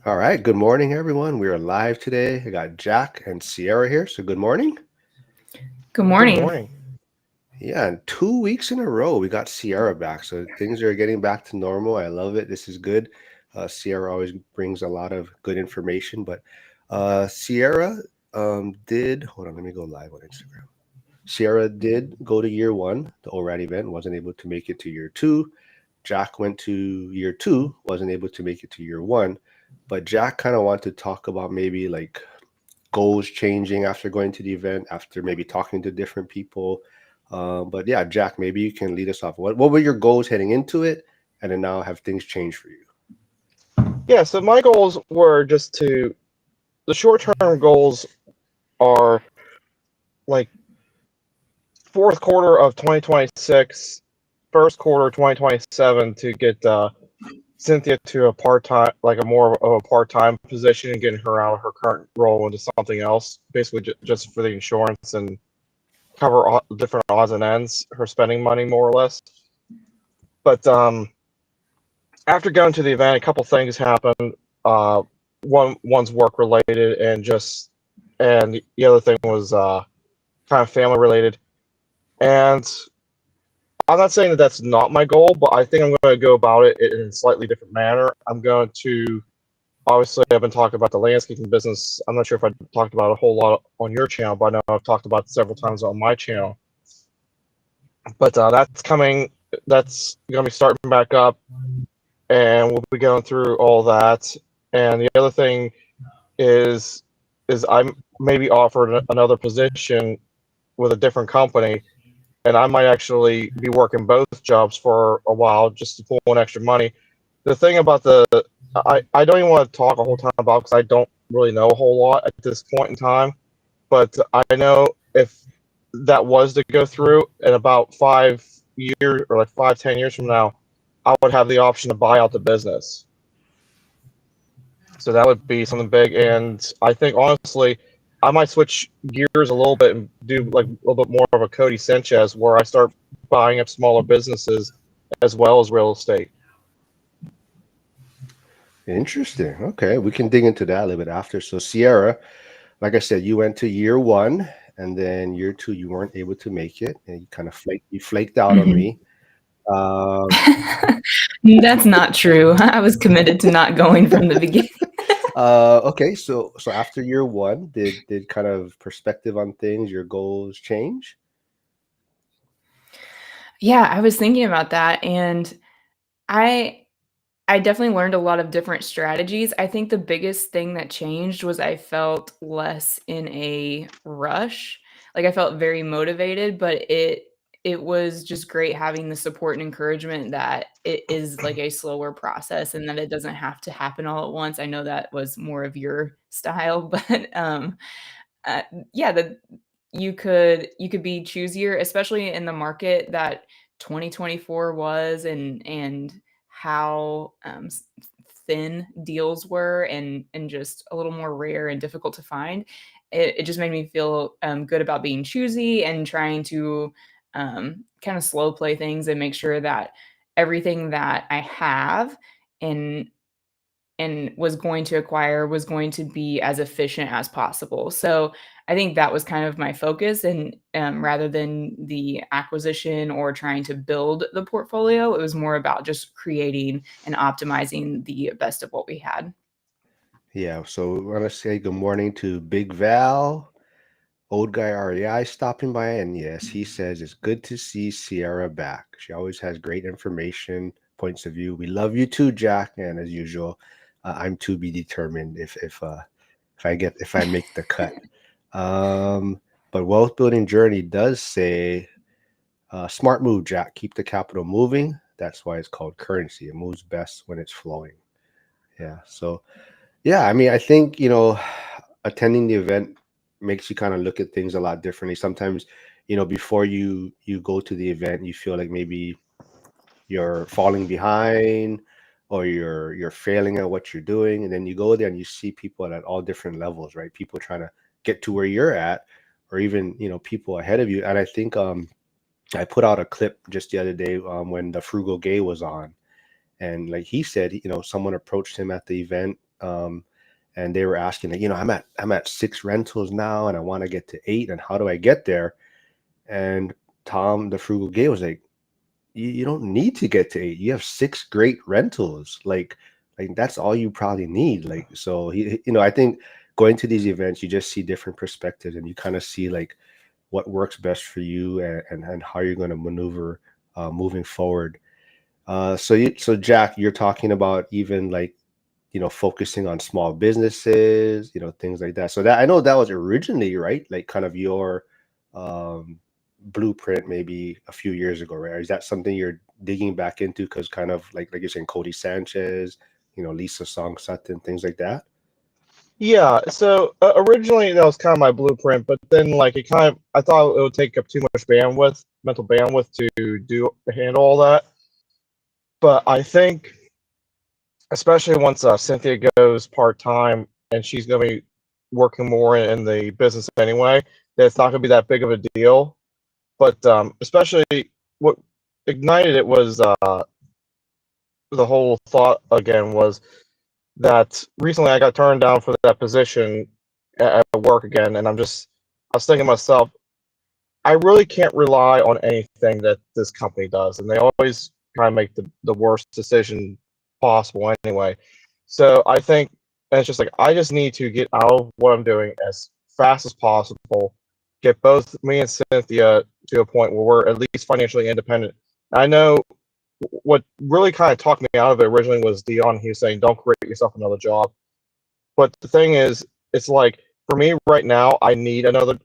All right, good morning, everyone. We are live today. I got Jack and Sierra here, so good morning. Good Good morning. morning. Yeah, and 2 weeks in a row, we got Sierra back, so things are getting back to normal. I love it. This is good. Sierra always brings a lot of good information, but Sierra did, hold on, let me go live on Instagram. Sierra did go to year one, the ORAD event, wasn't able to make it to year two. Jack went to year two, wasn't able to make it to year one. But Jack kind of wanted to talk about maybe like goals changing after going to the event, after maybe talking to different people. But yeah, Jack, maybe you can lead us off. What were your goals heading into it? And then now have things changed for you? Yeah, so my goals were just the short term goals are like fourth quarter of 2026, first quarter 2027 to get Cynthia to a part time, like a more of a part time position and getting her out of her current role into something else, basically just for the insurance and cover different odds and ends, her spending money more or less. But after going to the event, a couple things happened. Uh, one's work related, and the other thing was kind of family related. And I'm not saying that that's not my goal, but I think I'm going to go about it in a slightly different manner. I'm going to obviously I've been talking about the landscaping business. I'm not sure if I talked about it a whole lot on your channel, but I know I've talked about it several times on my channel. But that's coming. That's going to be starting back up, and we'll be going through all that. And the other thing is I'm maybe offered another position with a different company, and I might actually be working both jobs for a while just to pull in extra money. The thing about I don't even want to talk a whole time about because I don't really know a whole lot at this point in time, but I know if that was to go through in about 5 years or like 5, 10 years from now, I would have the option to buy out the business. So that would be something big. And I think honestly, I might switch gears a little bit and do like a little bit more of a Cody Sanchez where I start buying up smaller businesses as well as real estate. Interesting. Okay, we can dig into that a little bit after. So Sierra, like I said, you went to year one, and then year two you weren't able to make it, and you flaked out on Mhm. me. Um, That's not true. I was committed to not going from the beginning. okay, so after year one, did kind of perspective on things, your goals change? Yeah, I was thinking about that, and I I definitely learned a lot of different strategies. I think the biggest thing that changed was I felt less in a rush. Like I felt very motivated, but it was just great having the support and encouragement that it is like a slower process and that it doesn't have to happen all at once. I know that was more of your style, but uh, yeah, that you could be choosier, especially in the market that 2024 was, and how thin deals were, and just a little more rare and difficult to find. It just made me feel good about being choosy and trying to kind of slow play things and make sure that everything that I have and was going to acquire was going to be as efficient as possible. So I think that was kind of my focus, and rather than the acquisition or trying to build the portfolio, it was more about just creating and optimizing the best of what we had. Yeah, so we want to say good morning to Big Val, old guy REI stopping by, and yes, he says it's good to see Sierra back. She always has great information, points of view. We love you too, Jack, and as usual, I'm to be determined if I make the cut. Um, but wealth building journey does say smart move, Jack. Keep the capital moving. That's why it's called currency. It moves best when it's flowing. Yeah. So yeah, I mean, I think, attending the event makes you kind of look at things a lot differently. Sometimes, before you go to the event, you feel like maybe you're falling behind or you're failing at what you're doing, and then you go there and you see people at all different levels, right? People trying to get to where you're at, or even, people ahead of you. And I think I put out a clip just the other day when the Frugal Gay was on, and like he said, someone approached him at the event and they were asking, like, I'm at 6 rentals now, and I want to get to 8, and how do I get there? And Tom, the frugal gay, was like, you don't need to get to 8. You have 6 great rentals. Like that's all you probably need. Like, so I think going to these events, you just see different perspectives, and you kind of see like what works best for you, and how you're going to maneuver moving forward. So Jack, you're talking about even like, focusing on small businesses, things like that. So that I know that was originally, right, like kind of your um, blueprint maybe a few years ago, right? Or is that something you're digging back into because kind of like you're saying Cody Sanchez, Lisa Song Sutton, things like that? Yeah, so originally that was kind of my blueprint, but then like I thought it would take up too much bandwidth, mental bandwidth to handle all that. But I think, especially once Cynthia goes part time and she's going to be working more in the business anyway, that it's not going to be that big of a deal. But especially what ignited it was the whole thought again was that recently I got turned down for that position at work again, and I was thinking to myself, I really can't rely on anything that this company does, and they always try to make the worst decision possible anyway. So I think, and it's just like I just need to get out of what I'm doing as fast as possible, get both me and Cynthia to a point where we're at least financially independent. I know what really kind of talked me out of it originally was Dion. He was saying, "Don't create yourself another job." But the thing is, it's like for me right now, I need another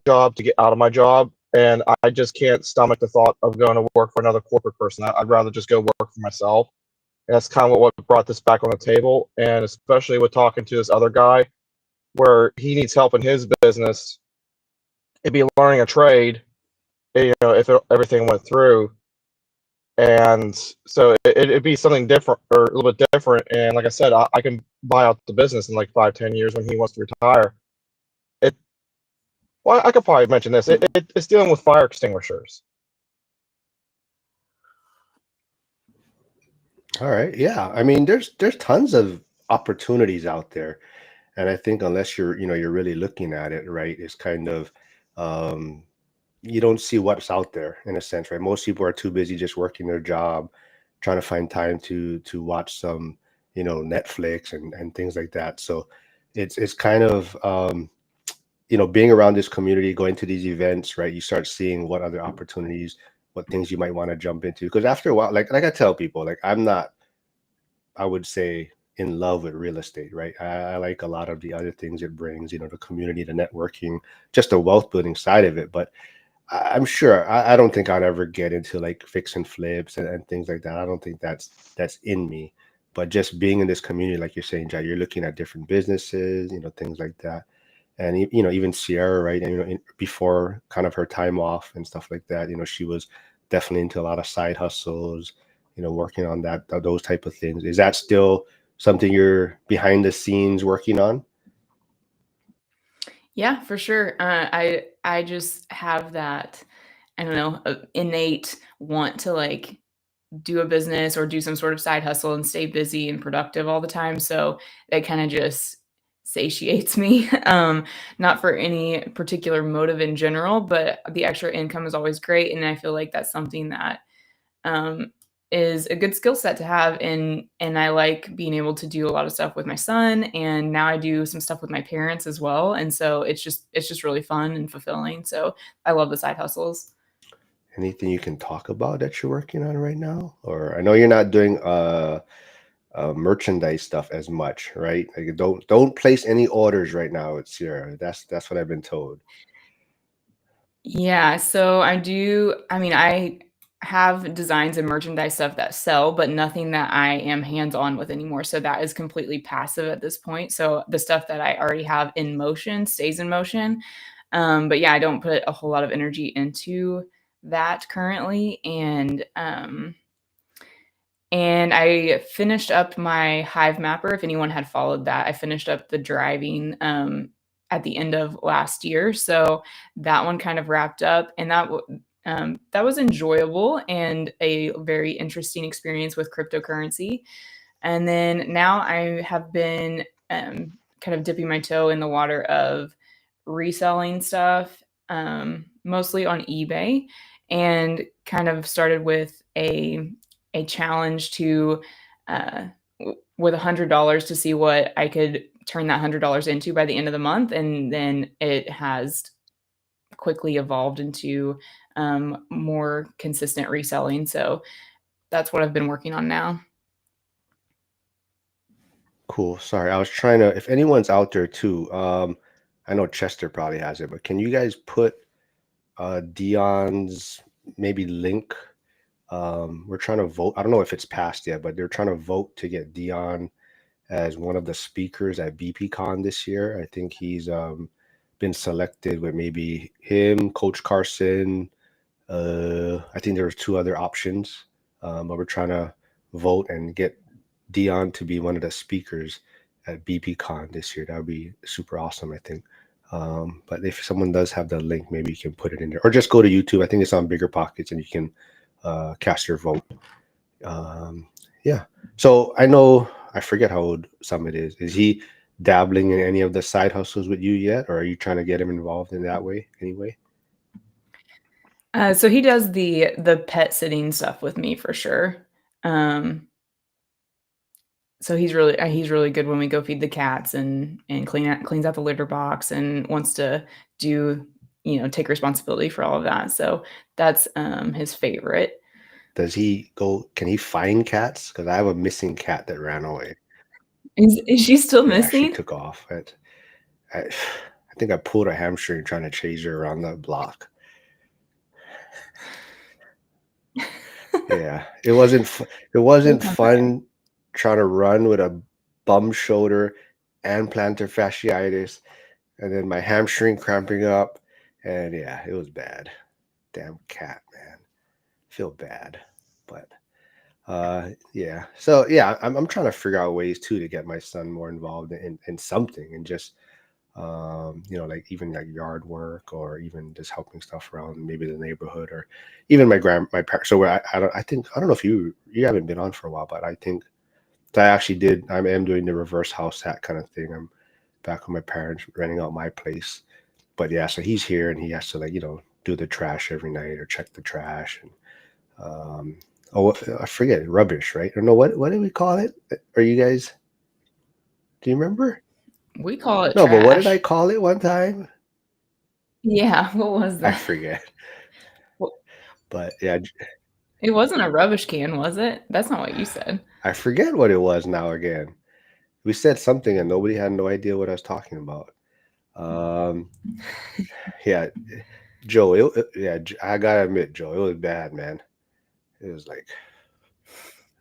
job to get out of my job, and I just can't stomach the thought of going to work for another corporate person. I'd rather just go work for myself. And that's kind of what brought this back on the table, and especially with talking to this other guy, where he needs help in his business, it'd be learning a trade, if everything went through. And so it'd be something different or a little bit different. And like I said, I can buy out the business in like 5, 10 years when he wants to retire. It Well, I could probably mention this. It's dealing with fire extinguishers. All right. Yeah. I mean, there's tons of opportunities out there. And I think unless you're really looking at it, right, it's kind of um, you don't see what's out there in a sense, right? Most people are too busy just working their job, trying to find time to watch some, Netflix and things like that. So it's kind of being around this community, going to these events, right? You start seeing what other opportunities, what things you might want to jump into. Because after a while, like I tell people, like I'm not, I would say, in love with real estate, right? I like a lot of the other things it brings, the community, the networking, just the wealth building side of it. But I'm sure I don't think I'd ever get into like fix and flips and things like that. I don't think that's in me. But just being in this community, like you're saying, Jai, you're looking at different businesses, things like that. And even Sierra, right? And before kind of her time off and stuff like that, she was definitely into a lot of side hustles, working on those type of things. Is that still something you're behind the scenes working on? Yeah, for sure. I just have that, I don't know, innate want to like do a business or do some sort of side hustle and stay busy and productive all the time. So it kind of just satiates me. Not for any particular motive in general, but the extra income is always great. And I feel like that's something that um, is a good skill set to have. And I like being able to do a lot of stuff with my son. And now I do some stuff with my parents as well. And so it's just really fun and fulfilling. So I love the side hustles. Anything you can talk about that you're working on right now? Or I know you're not doing merchandise stuff as much, right? Like don't place any orders right now at Sierra. That's what I've been told. Yeah, so I have designs and merchandise stuff that sell, but nothing that I am hands-on with anymore. So that is completely passive at this point. So the stuff that I already have in motion stays in motion. But yeah, I don't put a whole lot of energy into that currently. And I finished up my Hive Mapper. If anyone had followed that, I finished up the driving at the end of last year. So that one kind of wrapped up, and that was enjoyable and a very interesting experience with cryptocurrency. And then now I have been kind of dipping my toe in the water of reselling stuff, mostly on eBay, and kind of started with a challenge to with $100 to see what I could turn that $100 into by the end of the month, and then it has quickly evolved into more consistent reselling. So that's what I've been working on now. Cool. Sorry, I was trying to. If anyone's out there too, I know Chester probably has it, but can you guys put Dion's maybe link? We're trying to vote. I don't know if it's passed yet, but they're trying to vote to get Dion as one of the speakers at BPCon this year. I think he's been selected with maybe him, Coach Carson. I think there was two other options, but we're trying to vote and get Dion to be one of the speakers at BPCon this year. That would be super awesome, I think. But if someone does have the link, maybe you can put it in there, or just go to YouTube. I think it's on Bigger Pockets, and you can cast your vote. Um, yeah. So I know I forget how old Summit is. Is he dabbling in any of the side hustles with you yet, or are you trying to get him involved in that way anyway? So he does the pet sitting stuff with me for sure. Um, so he's really good when we go feed the cats and cleans out the litter box and wants to do, take responsibility for all of that. So that's his favorite. Does he go? Can he find cats? Because I have a missing cat that ran away. Is she still Yeah, she missing? took off. I think I pulled a hamstring trying to chase her around the block. Yeah, it She'll wasn't come back. fun trying to run with a bum shoulder and plantar fasciitis, and then my hamstring cramping up, and yeah, it was bad. Damn cat, man. Feel bad, but yeah. So yeah, I'm trying to figure out ways too to get my son more involved in something, and just like even like yard work, or even just helping stuff around maybe the neighborhood, or even my parents. So where I don't know if you haven't been on for a while, but I think I actually did. I am doing the reverse house hat kind of thing. I'm back with my parents renting out my place. But yeah, so he's here and he has to do the trash every night or check the trash, and um I forget, rubbish, right? Or no, what do we call it? Are you guys, do you remember? We call it No, but what did I trash. call it one time? Yeah, what was I that? forget. Well, But yeah, it wasn't a rubbish can, was it? That's not what you said. I forget what it was now again. We said something and nobody had no idea what I was talking about. Um, yeah, Joe. Yeah, I gotta admit, Joe, it was bad, man. It was like,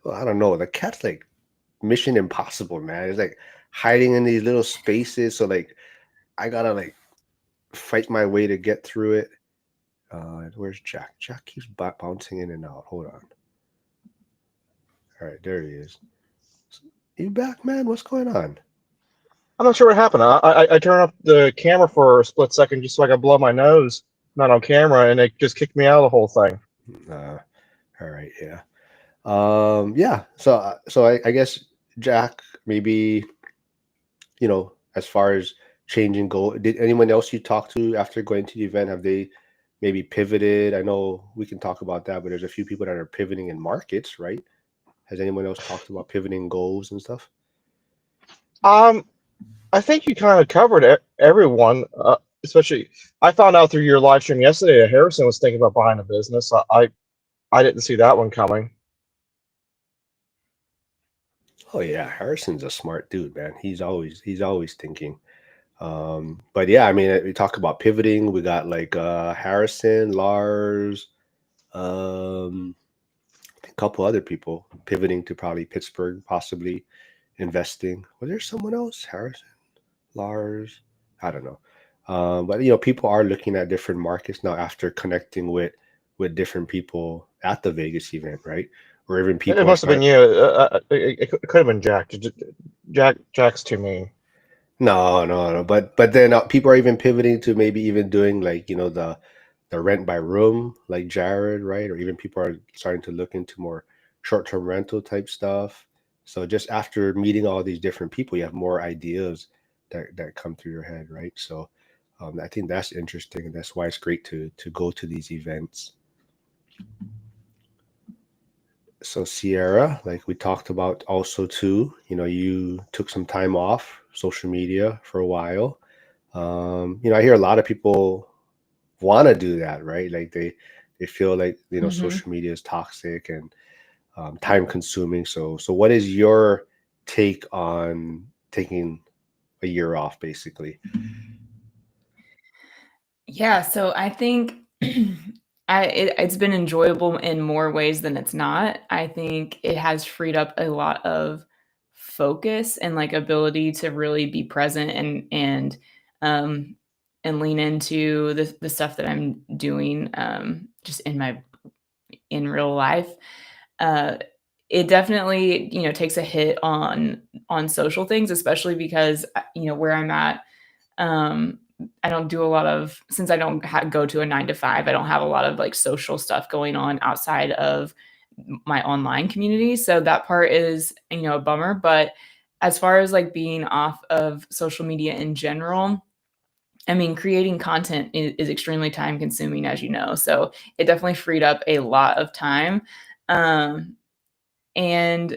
well, I don't know. The cat's like Mission Impossible, man. It's like hiding in these little spaces. So like, I gotta like fight my way to get through it. Where's Jack? Jack keeps bouncing in and out. Hold on. All right, there he is. You back, man? What's going on? I'm not sure what happened. I turned up the camera for a split second just so I could blow my nose, not on camera, and it just kicked me out of the whole thing. Uh, all right, yeah. Yeah. So I guess Jack, maybe as far as changing goal, did anyone else you talked to after going to the event, have they maybe pivoted? I know we can talk about that, but there's a few people that are pivoting in markets, right? Has anyone else talked about pivoting goals and stuff? Um, I think you kind of covered everyone, especially I found out through your live stream yesterday that Harrison was thinking about buying a business. I didn't see that one coming. Oh yeah, Harrison's a smart dude, man. He's always thinking. But yeah, I mean, we talk about pivoting. We got like Harrison, Lars, um, a couple other people pivoting to probably Pittsburgh, possibly investing. Was there someone else? Harrison, Lars, I don't know. But people are looking at different markets now after connecting with different people at the Vegas event, right? Or even It people are must have been starting. you. It could have been Jack. Jack's too mean. No, no, no. But then people are even pivoting to maybe even doing like the rent by room, like Jared, right? Or even people are starting to look into more short term rental type stuff. So just after meeting all these different people, you have more ideas that come through your head, right? So I think that's interesting, and that's why it's great to go to these events. So Sierra, like we talked about also too, you took some time off social media for a while. I hear a lot of people want to do that, right? Like they feel like Mhm. social media is toxic and time consuming. So what is your take on taking a year off, basically? Yeah, so I think it's been enjoyable in more ways than it's not. I think it has freed up a lot of focus and like ability to really be present um and lean into the stuff that I'm doing just in real life. Uh it definitely, takes a hit on social things, especially because where I'm at, um, I don't do a lot of since I don't go to a 9 to 5, I don't have a lot of, like, social stuff going on outside of my online community, so that part is, a bummer, but as far as, like, being off of social media in general, I mean, creating content is extremely time consuming, as you know, so it definitely freed up a lot of time, um, and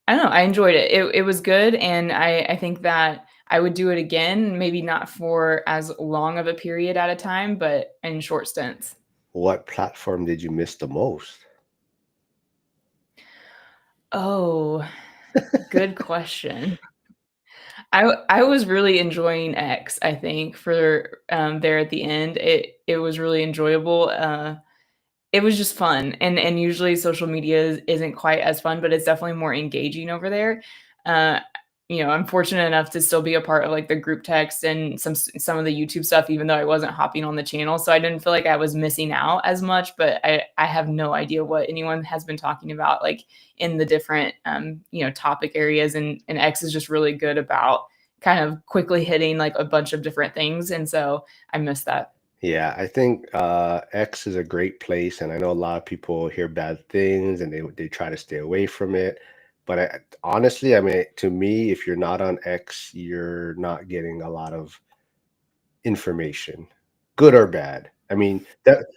I don't know, I enjoyed it. It was good, and I think that I would do it again, maybe not for as long of a period at a time, but in short stints. What platform did you miss the most? Oh, good question. I was really enjoying X, I think, for, there at the end. It was really enjoyable, it was just fun, and usually social media isn't quite as fun, but it's definitely more engaging over there. Uh, I'm fortunate enough to still be a part of, like, the group text and some of the YouTube stuff, even though I wasn't hopping on the channel, so I didn't feel like I was missing out as much, but I have no idea what anyone has been talking about, like, in the different, topic areas, and X is just really good about kind of quickly hitting, like, a bunch of different things, and so I miss that. Yeah, I think X is a great place, and I know a lot of people hear bad things and they try to stay away from it. But honestly, I mean, to me, if you're not on X, you're not getting a lot of information, good or bad. I mean,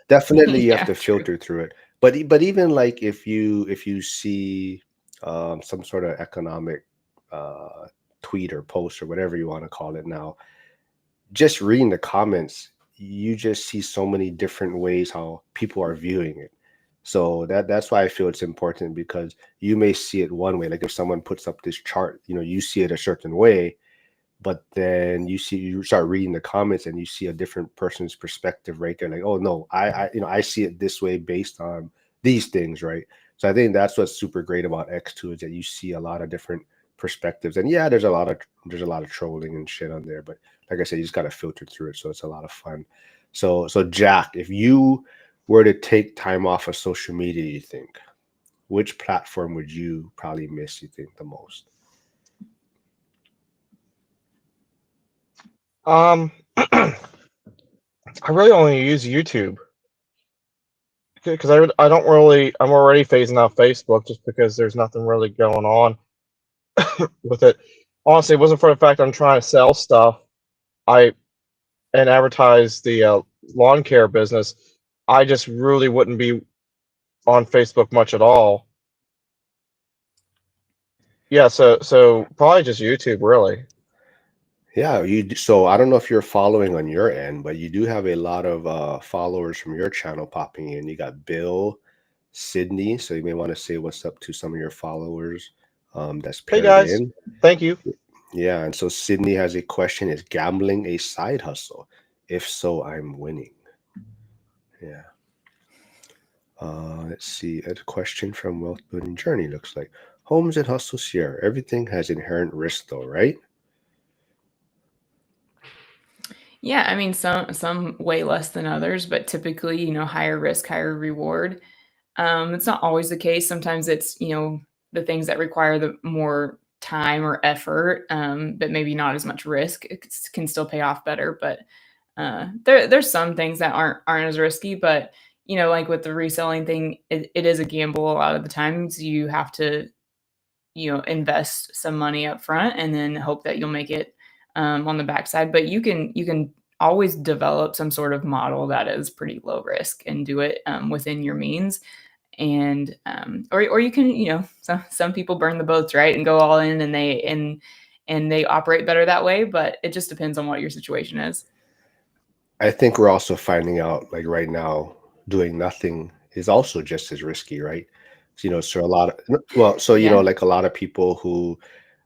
definitely you have Yeah, to true. filter through it. But even like if you see some sort of economic uh, tweet or post or whatever you want to call it now, just reading the comments, you just see so many different ways how people are viewing it. So that's why I feel it's important because you may see it one way. Like if someone puts up this chart, you see it a certain way, but then you start reading the comments and you see a different person's perspective right there. Like, oh no, I see it this way based on these things, right? So I think that's what's super great about X2 is that you see a lot of different perspectives. And yeah, there's a lot of trolling and shit on there, but like I said, you just gotta filter through it, so it's a lot of fun. So Jack, if you were to take time off of social media, you think which platform would you probably miss? You think the most? Um, I really only use YouTube because I don't really I'm already phasing out Facebook just because there's nothing really going on with it. Honestly, it wasn't for the fact I'm trying to sell stuff. I and advertise the lawn care business. I just really wouldn't be on Facebook much at all. Yeah, so probably just YouTube really. Yeah, so I don't know if you're following on your end, but you do have a lot of followers from your channel popping in. You got Bill, Sydney, so you may want to say what's up to some of your followers that's Hey paired guys, in. thank you. Yeah, and so Sydney has a question: is gambling a side hustle? If so, I'm winning. Yeah. Let's see. A question from Wealth Building Journey looks like homes and hustles here. Everything has inherent risk, though, right? Yeah, I mean, some way less than others, but typically, higher risk, higher reward. It's not always the case. Sometimes it's, the things that require the more time or effort, but maybe not as much risk. Can still pay off better, but there's some things that aren't as risky. But like with the reselling thing, it is a gamble a lot of the times. You have to invest some money up front and then hope that you'll make it on the backside. But you can always develop some sort of model that is pretty low risk and do it within your means. And or you can, some people burn the boats, right, and go all in, and they operate better that way. But it just depends on what your situation is. I think we're also finding out, like right now, doing nothing is also just as risky, right? So a lot of, well, so Yeah. like a lot of people who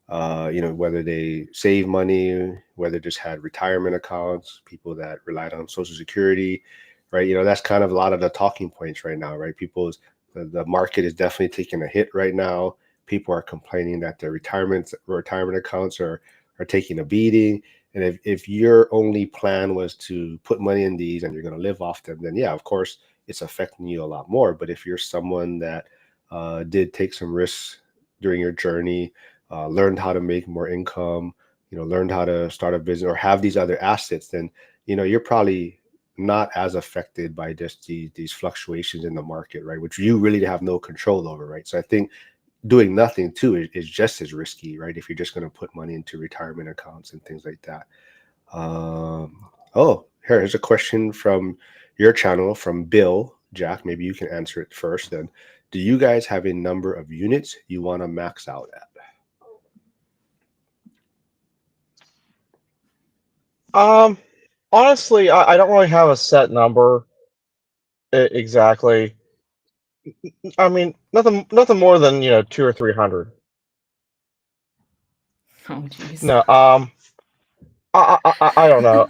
whether they save money, whether just had retirement accounts, people that relied on Social Security, right? That's kind of a lot of the talking points right now, right? The market is definitely taking a hit right now. People are complaining that their retirement accounts are taking a beating. And if your only plan was to put money in these and you're going to live off them, then yeah, of course, it's affecting you a lot more. But if you're someone that did take some risks during your journey, learned how to make more income, learned how to start a business or have these other assets, then you're probably not as affected by just these fluctuations in the market, right? Which you really have no control over, right? So I think doing nothing too is just as risky, right? If you're just going to put money into retirement accounts and things like that. Oh, here's a question from your channel from Bill. Jack, maybe you can answer it first. Then, do you guys have a number of units you want to max out at? Honestly, I don't really have a set number exactly. I mean, nothing more than 200 or 300. Oh, geez. No, I don't know.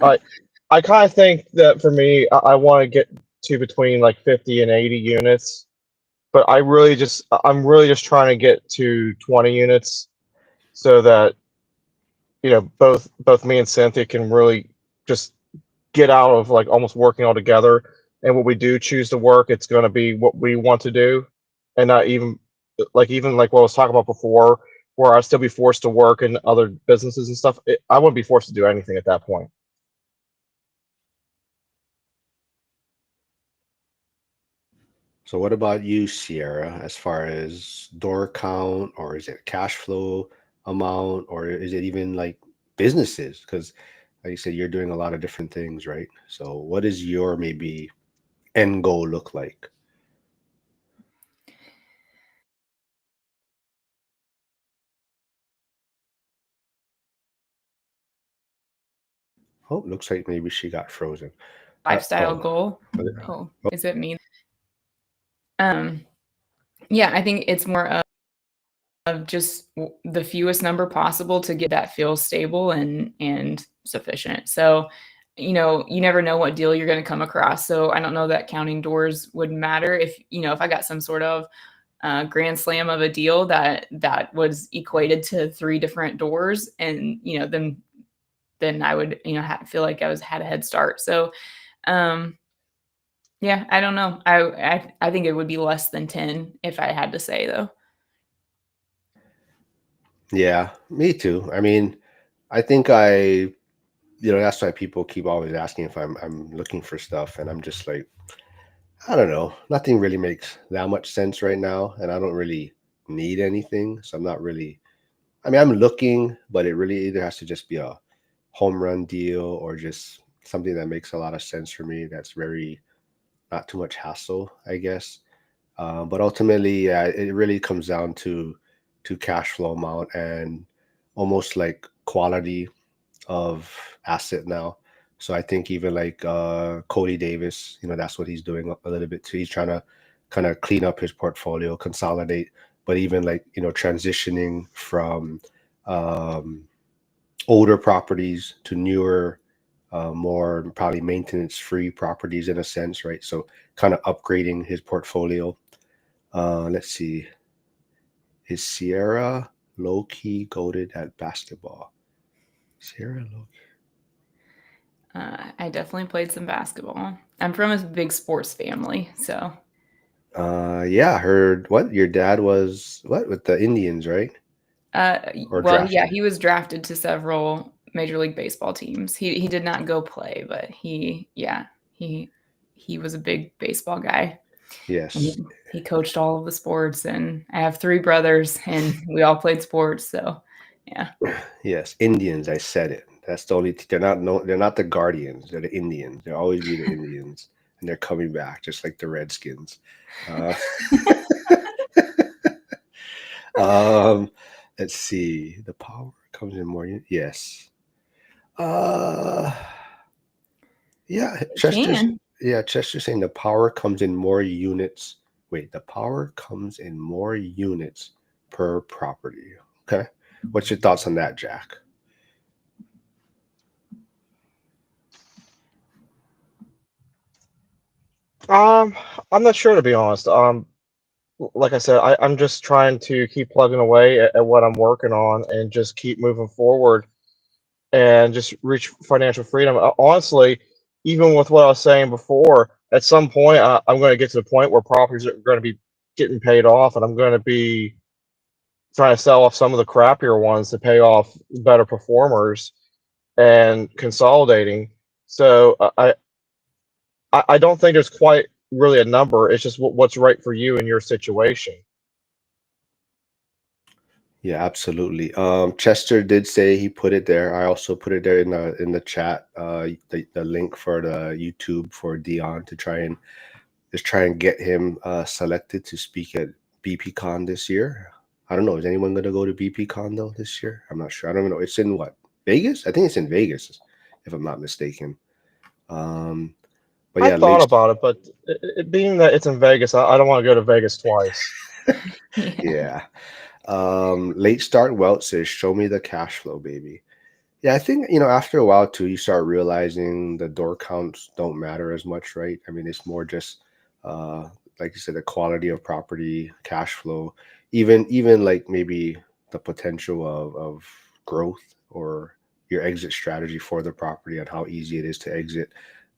I kind of think that for me, I want to get to between like 50 and 80 units, but I'm really just trying to get to 20 units so that both me and Cynthia can really just get out of like almost working all together. And when we do choose to work, it's going to be what we want to do, and not even like what I was talking about before, where I'd still be forced to work in other businesses and stuff. I wouldn't be forced to do anything at that point. So what about you, Sierra, as far as door count, or is it cash flow amount, or is it even like businesses? Because like you said, you're doing a lot of different things, right? So what does your maybe end goal look like? Oh, looks like maybe she got frozen. Lifestyle Oh, goal. oh, Oh, is it me? Um, yeah, I think it's more of just the fewest number possible to get that feel stable and sufficient. So, you never know what deal you're going to come across. So I don't know that counting doors would matter if I got some sort of grand slam of a deal that was equated to 3 different doors, and then I would feel like had a head start. So um, yeah, I don't know. I think it would be less than 10 if I had to say, though. yeah, me too. I mean, I think that's why people keep always asking if I'm looking for stuff, and I'm just like, I don't know. Nothing really makes that much sense right now, and I don't really need anything. So I'm not really, I mean, I'm looking, but it really either has to just be a home run deal or just something that makes a lot of sense for me. That's very not too much hassle, I guess. But ultimately, yeah, it really comes down to cash flow amount and almost like quality of asset now. So I think even like Cody Davis, that's what he's doing a little bit too. He's trying to kind of clean up his portfolio, consolidate, but even like, transitioning from um, older properties to newer, more probably maintenance-free properties in a sense, right? So kind of upgrading his portfolio. Let's see. Is Sierra low-key goated at basketball? Sierra low. I definitely played some basketball. I'm from a big sports family, so Yeah, I heard what your dad was what with the Indians, right? Or well, yeah, drafted. he was drafted to several Major League Baseball teams. He did not go play, but he was a big baseball guy. And Yes. he coached all of the sports, and I have 3 brothers, and we all played sports, so yeah. Yes. Indians. I said it. That's the only. They're not. No. They're not the Guardians. They're the Indians. They'll always be the Indians, and they're coming back, just like the Redskins. Uh, um, let's see. The power comes in more. Yes. Uh, yeah. It Chester's. can. Yeah. Chester's saying the power comes in more units. Wait. The power comes in more units per property. Okay. What's your thoughts on that, Jack? Um, I'm not sure to be honest. Like I said, I'm just trying to keep plugging away at what I'm working on and just keep moving forward and just reach financial freedom. Honestly, even with what I was saying before, at some point I'm going to get to the point where properties are going to be getting paid off, and I'm going to be trying to sell off some of the crappier ones to pay off better performers and consolidating. So I don't think there's quite really a number. It's just what's right for you in your situation. Yeah, absolutely. Chester did say he put it there. I also put it there in the chat. The link for the YouTube for Dion to try and get him selected to speak at BPCon this year. I don't know. Is anyone gonna go to BPCon though this year? I'm not sure. I don't even know. It's in what, Vegas? I think it's in Vegas, if I'm not mistaken. Um, but I yeah, thought late. about it, but being that it's in Vegas, I don't want to go to Vegas twice. Yeah. Yeah. Late start Welt says, "Show me the cash flow, baby." Yeah, I think, after a while too, you start realizing the door counts don't matter as much, right? I mean, it's more just, uh, like you said, the quality of property, cash flow, even like maybe the potential of growth or your exit strategy for the property and how easy it is to exit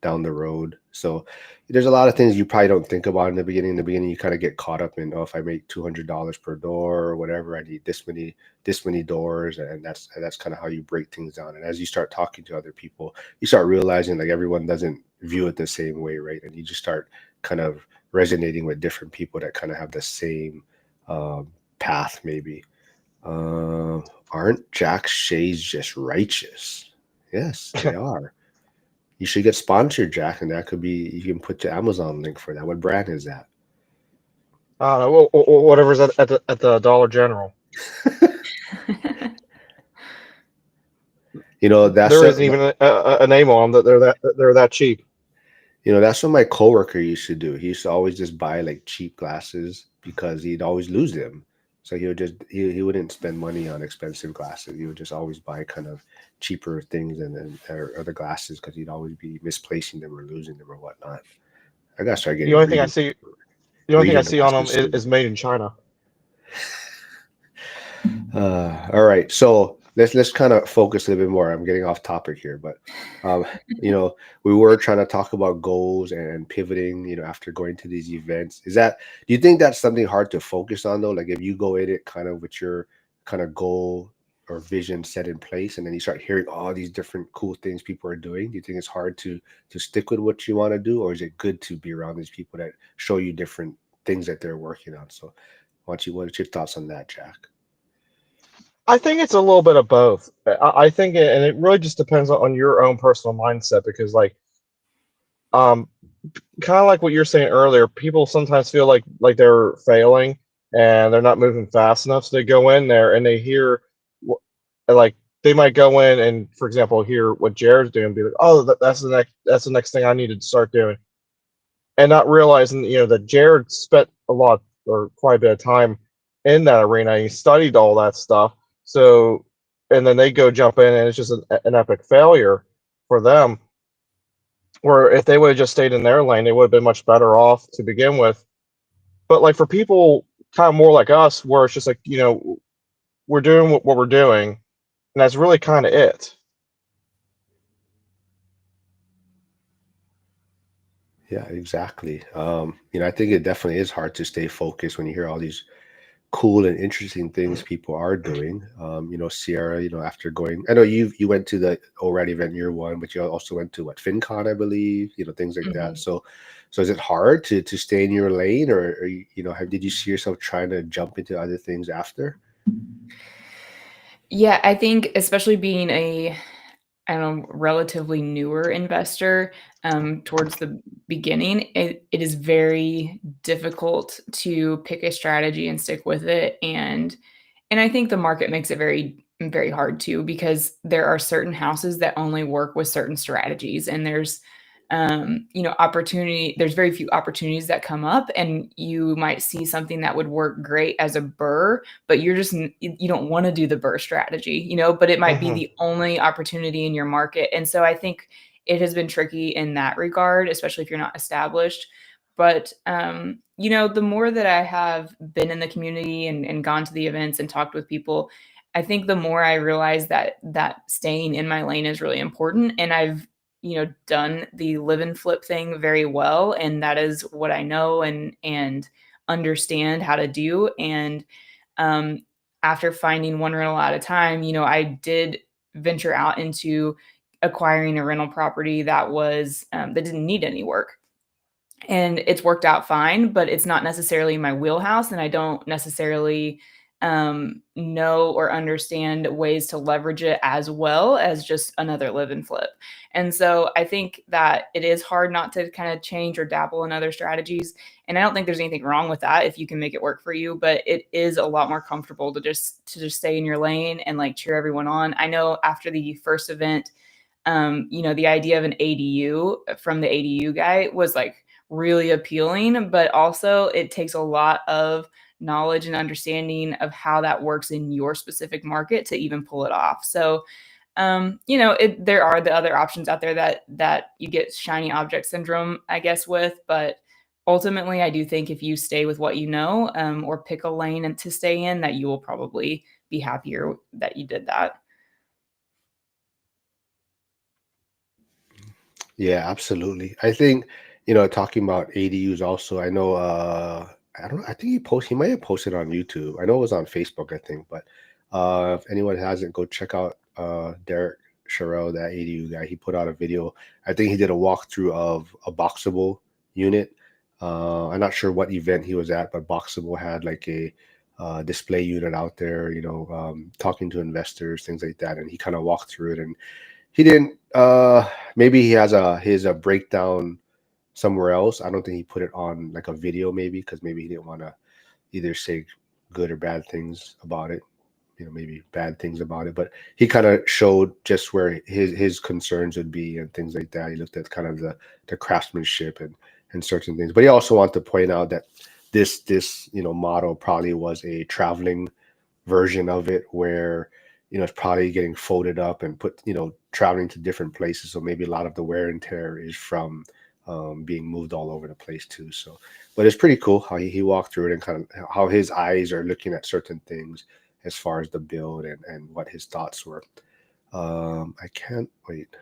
down the road. So there's a lot of things you probably don't think about in the beginning. In the beginning, you kind of get caught up in, oh, if I make $200 per door or whatever, I need this many doors, and that's kind of how you break things down. And as you start talking to other people, you start realizing like everyone doesn't view it the same way, right? And you just start kind of resonating with different people that kind of have the same path, maybe. uh, aren't Jack Shays just righteous? Yes, they are. You should get sponsored, Jack, and that could be, you can put the Amazon link for that. What brand is that? I don't know, whatever's at the Dollar General. That's There a, isn't even a name on them that they're that cheap. That's what my coworker used to do. He used to always just buy like cheap glasses because he'd always lose them. So he wouldn't spend money on expensive glasses. He would just always buy kind of cheaper things and then or other glasses because he'd always be misplacing them or losing them or whatnot. I gotta start The getting only thing I see, the only thing I reading see on them glasses is, soon. is made in China. All right, so let's kind of focus a little bit more. I'm getting off topic here, but um, you know, we were trying to talk about goals and pivoting. After going to these events, do you think that's something hard to focus on though? Like if you go in it kind of with your kind of goal or vision set in place, and then you start hearing all these different cool things people are doing, do you think it's hard to stick with what you want to do, or is it good to be around these people that show you different things that they're working on? So, what's your thoughts on that, Jack? I think it's a little bit of both. I think, and it really just depends on your own personal mindset because, like, um, kind of like what you're saying earlier, people sometimes feel like they're failing and they're not moving fast enough. So they go in there and they hear, like, they might go in and, for example, hear what Jared's doing, and be like, "Oh, that's the next thing I need to start doing," and not realizing, that Jared spent a lot or quite a bit of time in that arena. He studied all that stuff. So, and then they go jump in, and it's just an epic failure for them. Where if they would have just stayed in their lane, they would have been much better off to begin with. But like for people kind of more like us, where it's just like, we're doing what we're doing, and that's really kind of it. Yeah, exactly. I think it definitely is hard to stay focused when you hear all these cool and interesting things people are doing. Sierra, after going, I know you went to the ORAD event year one, but you also went to what, FinCon, I believe, things like that. Mhm. So is it hard to stay in your lane, or did you see yourself trying to jump into other things after? Yeah, I think especially being a, I don't know, relatively newer investor, towards the beginning, it is very difficult to pick a strategy and stick with it, and I think the market makes it very, very hard too, because there are certain houses that only work with certain strategies, and there's very few opportunities that come up, and you might see something that would work great as a burr, but you don't want to do the burr strategy, but it might be Hmm. the only opportunity in your market. And so I think it has been tricky in that regard, especially if you're not established. But the more that I have been in the community and gone to the events and talked with people, I think the more I realize that staying in my lane is really important. And I've done the live and flip thing very well, and that is what I know and understand how to do. And um, after finding one rental at a time, I did venture out into acquiring a rental property that didn't need any work, and it's worked out fine, but it's not necessarily my wheelhouse, and I don't necessarily know or understand ways to leverage it as well as just another live and flip. And so I think that it is hard not to kind of change or dabble in other strategies. And I don't think there's anything wrong with that if you can make it work for you, but it is a lot more comfortable to just stay in your lane and like cheer everyone on. I know after the first event, the idea of an ADU from the ADU guy was like really appealing, but also it takes a lot of knowledge and understanding of how that works in your specific market to even pull it off. So, there are the other options out there that you get shiny object syndrome, I guess, with, but ultimately, I do think if you stay with what you know, or pick a lane and to stay in, that you will probably be happier that you did that. Yeah, absolutely. I think, talking about ADUs also, I know I don't I think he might have posted on YouTube. I know it was on Facebook, I think, but if anyone hasn't, go check out Derek Sherrill, that ADU guy. He put out a video. I think he did a walkthrough of a boxable unit. I'm not sure what event he was at, but Boxable had like a display unit out there, talking to investors, things like that, and he kind of walked through it. And he didn't. Maybe he has his breakdown somewhere else. I don't think he put it on like a video, maybe because maybe he didn't want to either say good or bad things about it. Maybe bad things about it. But he kind of showed just where his concerns would be and things like that. He looked at kind of the craftsmanship and certain things. But he also wanted to point out that this model probably was a traveling version of it where it's probably getting folded up and put traveling to different places, so maybe a lot of the wear and tear is from being moved all over the place too. So but it's pretty cool how he walked through it and kind of how his eyes are looking at certain things as far as the build and what his thoughts were. I can't wait.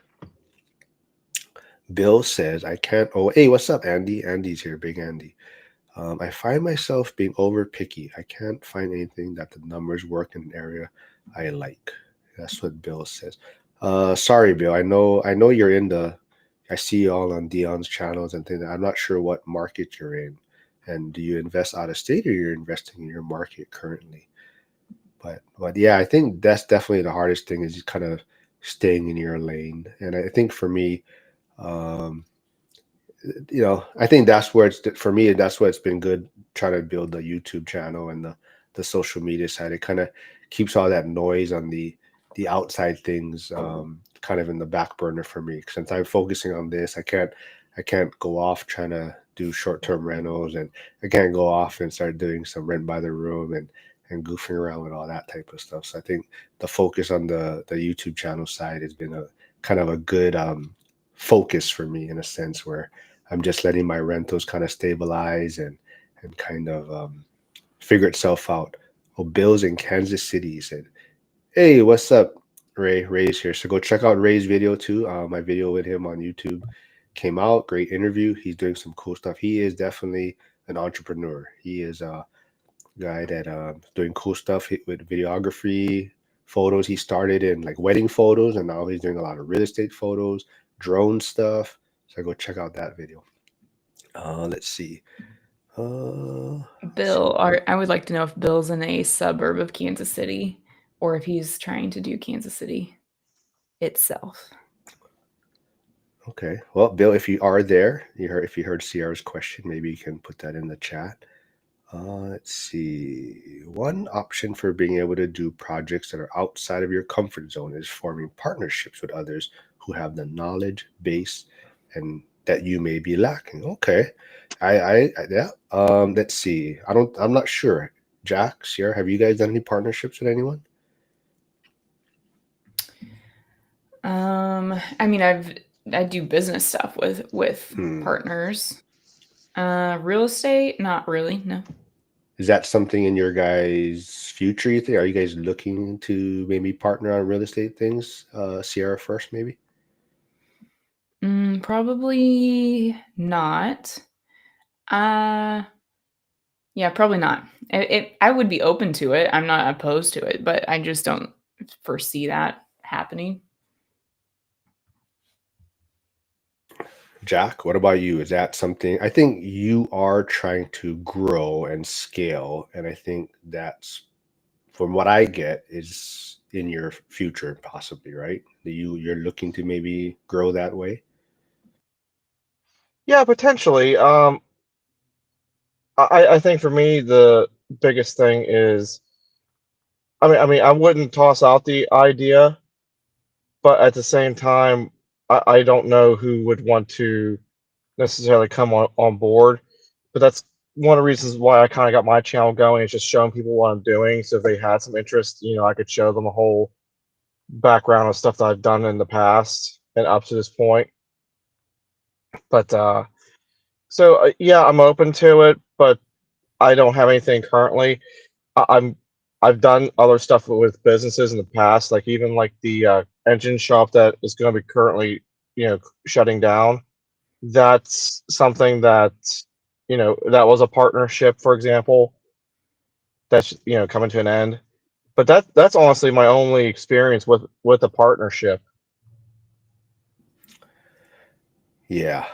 Bill says I can't. Oh, hey, what's up, Andy? Andy's here, big Andy. I find myself being over picky. I can't find anything that the numbers work in an area I like. That's what Bill says. Sorry, Bill. I know you're in the. I see you all on Dion's channels and things. I'm not sure what market you're in, and do you invest out of state or you're investing in your market currently? But yeah, I think that's definitely the hardest thing is just kind of staying in your lane. And I think for me, um, I think that's where it's for me. That's why it's been good trying to build the YouTube channel and the social media side. It kind of keeps all that noise on the outside things kind of in the back burner for me. Since I'm focusing on this, I can't go off trying to do short term rentals, and I can't go off and start doing some rent by the room and goofing around with all that type of stuff. So I think the focus on the YouTube channel side has been a kind of a good focus for me in a sense where I'm just letting my rentals kind of stabilize and kind of figure itself out. Oh, Bill's in Kansas City. He said, "Hey, what's up, Ray? Ray's here. So go check out Ray's video too. My video with him on YouTube came out. Great interview. He's doing some cool stuff. He is definitely an entrepreneur. He is guy that doing cool stuff with videography, photos. He started in like wedding photos, and now he's doing a lot of real estate photos, drone stuff. So go check out that video. Let's see. Let's see. I would like to know if Bill's in a suburb of Kansas City or if he's trying to do Kansas City itself. Okay. Well, Bill, if you are there, if you heard Sierra's question, maybe you can put that in the chat. Let's see. One option for being able to do projects that are outside of your comfort zone is forming partnerships with others who have the knowledge base and that you may be lacking. Okay. Yeah. Let's see. I'm not sure. Jack, Sierra, have you guys done any partnerships with anyone? I mean, I do business stuff with partners. Real estate, not really, no. Is that something in your guys' future, you think? Are you guys looking to maybe partner on real estate things? Sierra first, maybe? Probably not. Yeah, probably not. I would be open to it. I'm not opposed to it, but I just don't foresee that happening. Jack, what about you? Is that something? I think you are trying to grow and scale, and I think that's from what I get is in your future, possibly, right? That you're looking to maybe grow that way. Yeah, potentially. I think for me the biggest thing is, I wouldn't toss out the idea, but at the same time, I don't know who would want to necessarily come on board. But that's one of the reasons why I kind of got my channel going, is just showing people what I'm doing. So if they had some interest, I could show them a whole background of stuff that I've done in the past and up to this point. But yeah, I'm open to it, but I don't have anything currently. I'm I've done other stuff with businesses in the past, like even like the engine shop that is going to be currently, shutting down. That's something that, that was a partnership, for example, that's coming to an end. But that's honestly my only experience with a partnership. Yeah,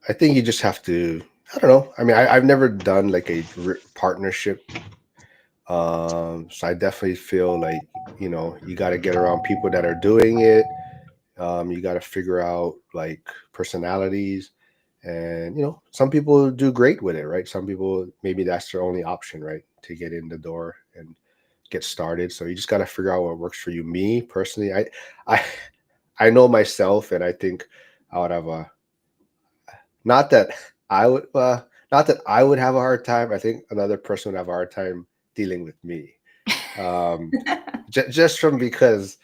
I think you just have to. I don't know. I mean, I've never done like a partnership. So I definitely feel like you got to get around people that are doing it. You got to figure out like personalities, and some people do great with it, right? Some people maybe that's their only option, right, to get in the door and get started. So you just got to figure out what works for you. Me personally, I I know myself, and I think I would have a not that I would not that I would have a hard time. I think another person would have a hard time dealing with me. Um, just from because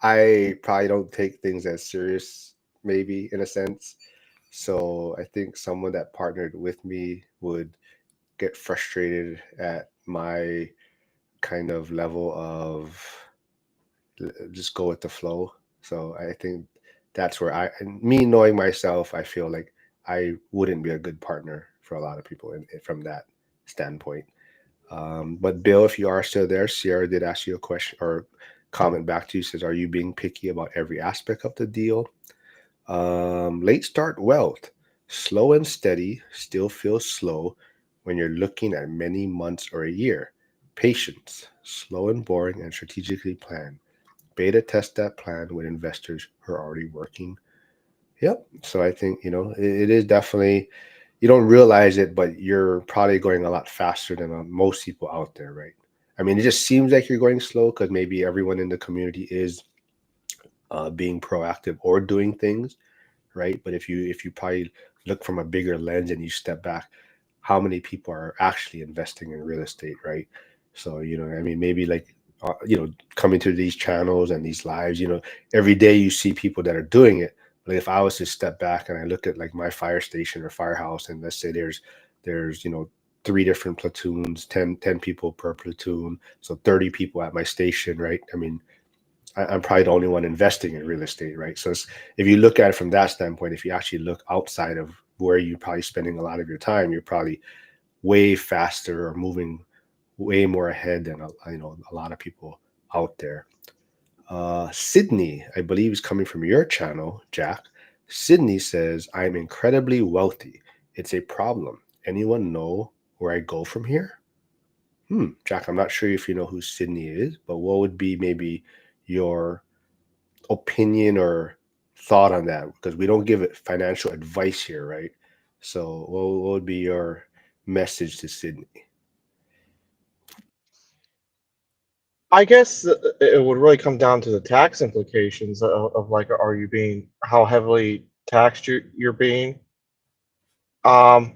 I probably don't take things as serious, maybe in a sense. So I think someone that partnered with me would get frustrated at my kind of level of just go with the flow. So I think that's where and me knowing myself, I feel like I wouldn't be a good partner for a lot of people from that standpoint. But Bill, if you are still there, Sierra did ask you a question or comment back to you. Says, "Are you being picky about every aspect of the deal?" Late start wealth, slow and steady, still feels slow when you're looking at many months or a year. Patience, slow and boring, and strategically planned. Beta test that plan with investors who are already working. Yep. So I think it is definitely you don't realize it, but you're probably going a lot faster than most people out there, right? I mean, it just seems like you're going slow because maybe everyone in the community is being proactive or doing things, right? But if you probably look from a bigger lens and you step back, how many people are actually investing in real estate, right? So I mean, maybe like coming to these channels and these lives, every day you see people that are doing it. But if I was to step back and I look at like my fire station or firehouse, and let's say there's three different platoons, 10 people per platoon, so 30 people at my station, right? I mean, I'm probably the only one investing in real estate, right? So if you look at it from that standpoint, if you actually look outside of where you're probably spending a lot of your time, you're probably way faster or moving way more ahead than a lot of people out there. Sydney, I believe, is coming from your channel, Jack. Sydney says, I'm incredibly wealthy. It's a problem. Anyone know where I go from here? Jack, I'm not sure if you know who Sydney is, but what would be maybe your opinion or thought on that? Because we don't give it financial advice here, right? So, what would be your message to Sydney? I guess it would really come down to the tax implications of like, are you being how heavily taxed you're being? Um,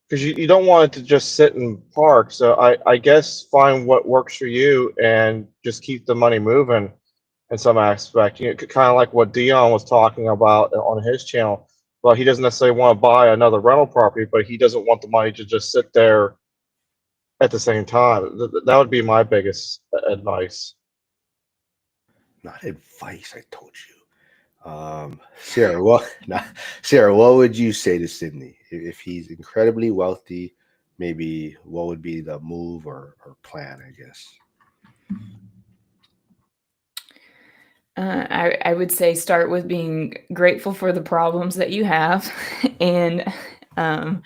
because you don't want it to just sit and park. So I guess find what works for you and just keep the money moving in some aspect. You know, kind of like what Dion was talking about on his channel. Well, he doesn't necessarily want to buy another rental property, but he doesn't want the money to just sit there at the same time. That would be my biggest advice. Not advice, I told you. Sarah, what nah, Sarah, what would you say to Sydney if he's incredibly wealthy? Maybe what would be the move or plan? I guess. I would say start with being grateful for the problems that you have and um,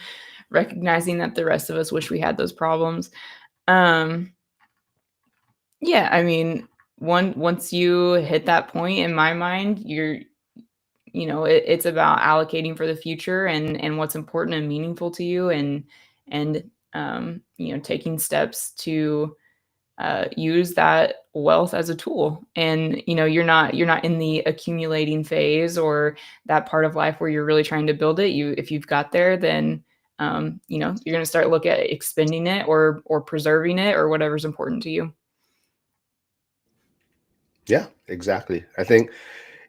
recognizing that the rest of us wish we had those problems. Um, yeah, I mean, once you hit that point in my mind, it's about allocating for the future and what's important and meaningful to you and taking steps to use that wealth as a tool. And you're not in the accumulating phase or that part of life where you're really trying to build it. If you've got there, then you're going to start look at expending it or preserving it or whatever's important to you. Yeah, exactly. I think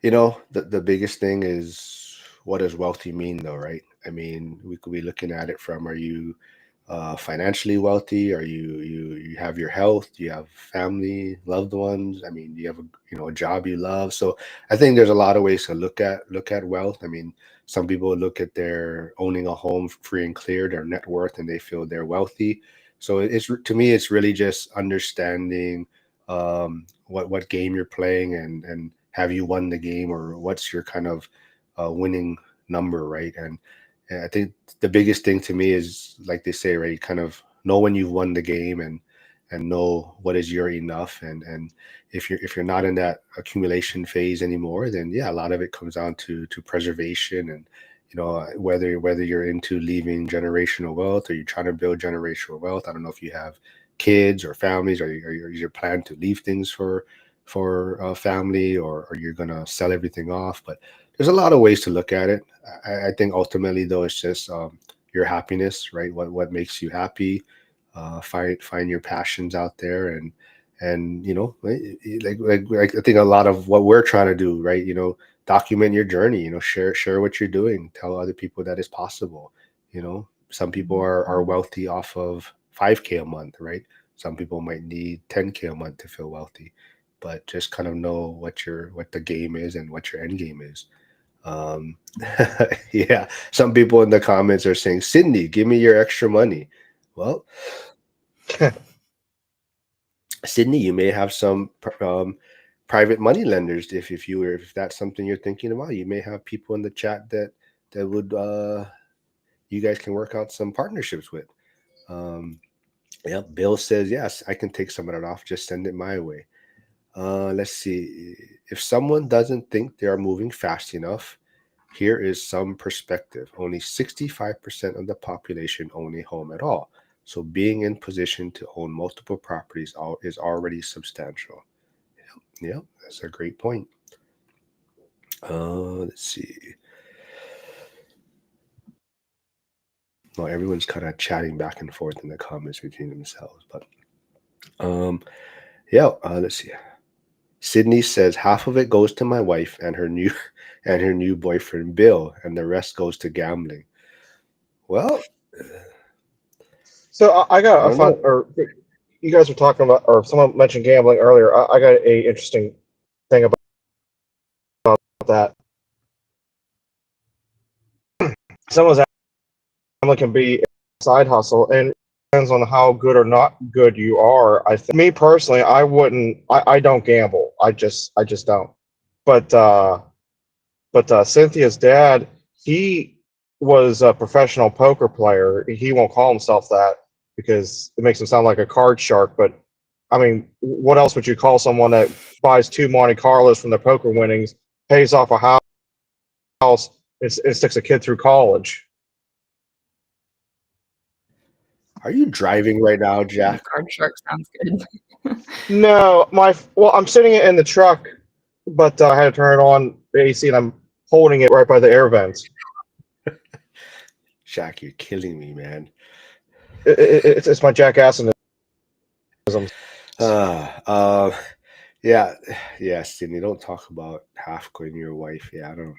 the biggest thing is, what does wealthy mean, though, right? I mean, we could be looking at it from, are you financially wealthy? Are you have your health? Do you have family, loved ones? I mean, do you have a job you love? So I think there's a lot of ways to look at wealth. I mean, some people look at their owning a home free and clear, their net worth, and they feel they're wealthy. So it's, to me, it's really just understanding what game you're playing, and have you won the game, or what's your kind of winning number, right? And I think the biggest thing to me is, like they say, right, you kind of know when you've won the game, and know what is your enough. And if you're not in that accumulation phase anymore, then yeah, a lot of it comes down to preservation. And whether you're into leaving generational wealth, or you're trying to build generational wealth. I don't know if you have kids or families, or your plan to leave things for family, or you're gonna sell everything off. But there's a lot of ways to look at it. I think ultimately, though, it's just your happiness, right? What makes you happy? Find your passions out there, and right, like I think a lot of what we're trying to do, right? Document your journey. Share what you're doing. Tell other people that it's possible. Some people are wealthy off of 5K a month, right? Some people might need 10K a month to feel wealthy, but just kind of know what the game is and what your end game is. um, yeah, some people in the comments are saying, Sydney, give me your extra money. Well, Sydney, you may have some private money lenders. If that's something you're thinking about, you may have people in the chat that would you guys can work out some partnerships with. Um, yeah, Bill says yes, I can take some of that off. Just send it my way. Let's see. If someone doesn't think they are moving fast enough, here is some perspective. Only 65% of the population own a home at all. So being in position to own multiple properties is already substantial. Yep, that's a great point. Let's see. Well, everyone's kind of chatting back and forth in the comments between themselves, but um, yeah. Let's see. Sydney says half of it goes to my wife and her new and her new boyfriend Bill, and the rest goes to gambling. Well, So I I got a don't fun, know. or you guys were talking about, or someone mentioned gambling earlier. I got a interesting thing about that. Someone's gambling can be a side hustle, and on how good or not good you are. I think me personally, I wouldn't. I don't gamble. I just don't. But Cynthia's dad, he was a professional poker player. He won't call himself that because it makes him sound like a card shark. But I mean, what else would you call someone that buys two Monte Carlos from their poker winnings, pays off a house, and sticks a kid through college? Are you driving right now, Jack? Card shark sounds good. No, I'm sitting in the truck, but I had to turn it on the AC, and I'm holding it right by the air vents. Jack, you're killing me, man. It's my jackassenisms. Uh, uh, yeah, yeah, Sydney, don't talk about half quitting your wife. Yeah, I don't.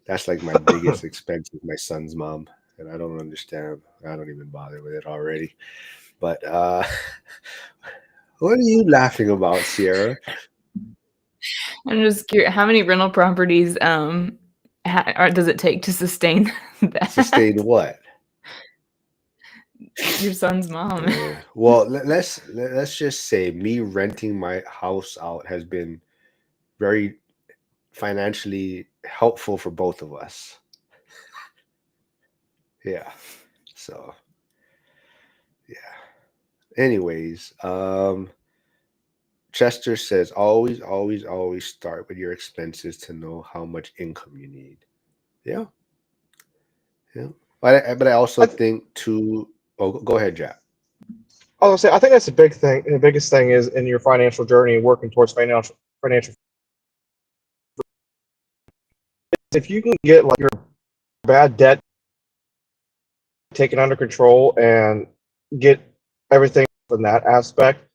That's like my biggest expense is my son's mom, and I don't understand. I don't even bother with it already. But what are you laughing about, Sierra? I'm just curious, how many rental properties does it take to sustain Sustain that? what? Your son's mom. Well, let's just say me renting my house out has been very financially helpful for both of us. Yeah. So yeah. Anyways, Chester says always, always, always start with your expenses to know how much income you need. Yeah, yeah. But I also I, think to oh go ahead, Jack. I was gonna say I think that's the big thing. The biggest thing is in your financial journey and working towards financial. If you can get like your bad debt taken under control and get everything in that aspect,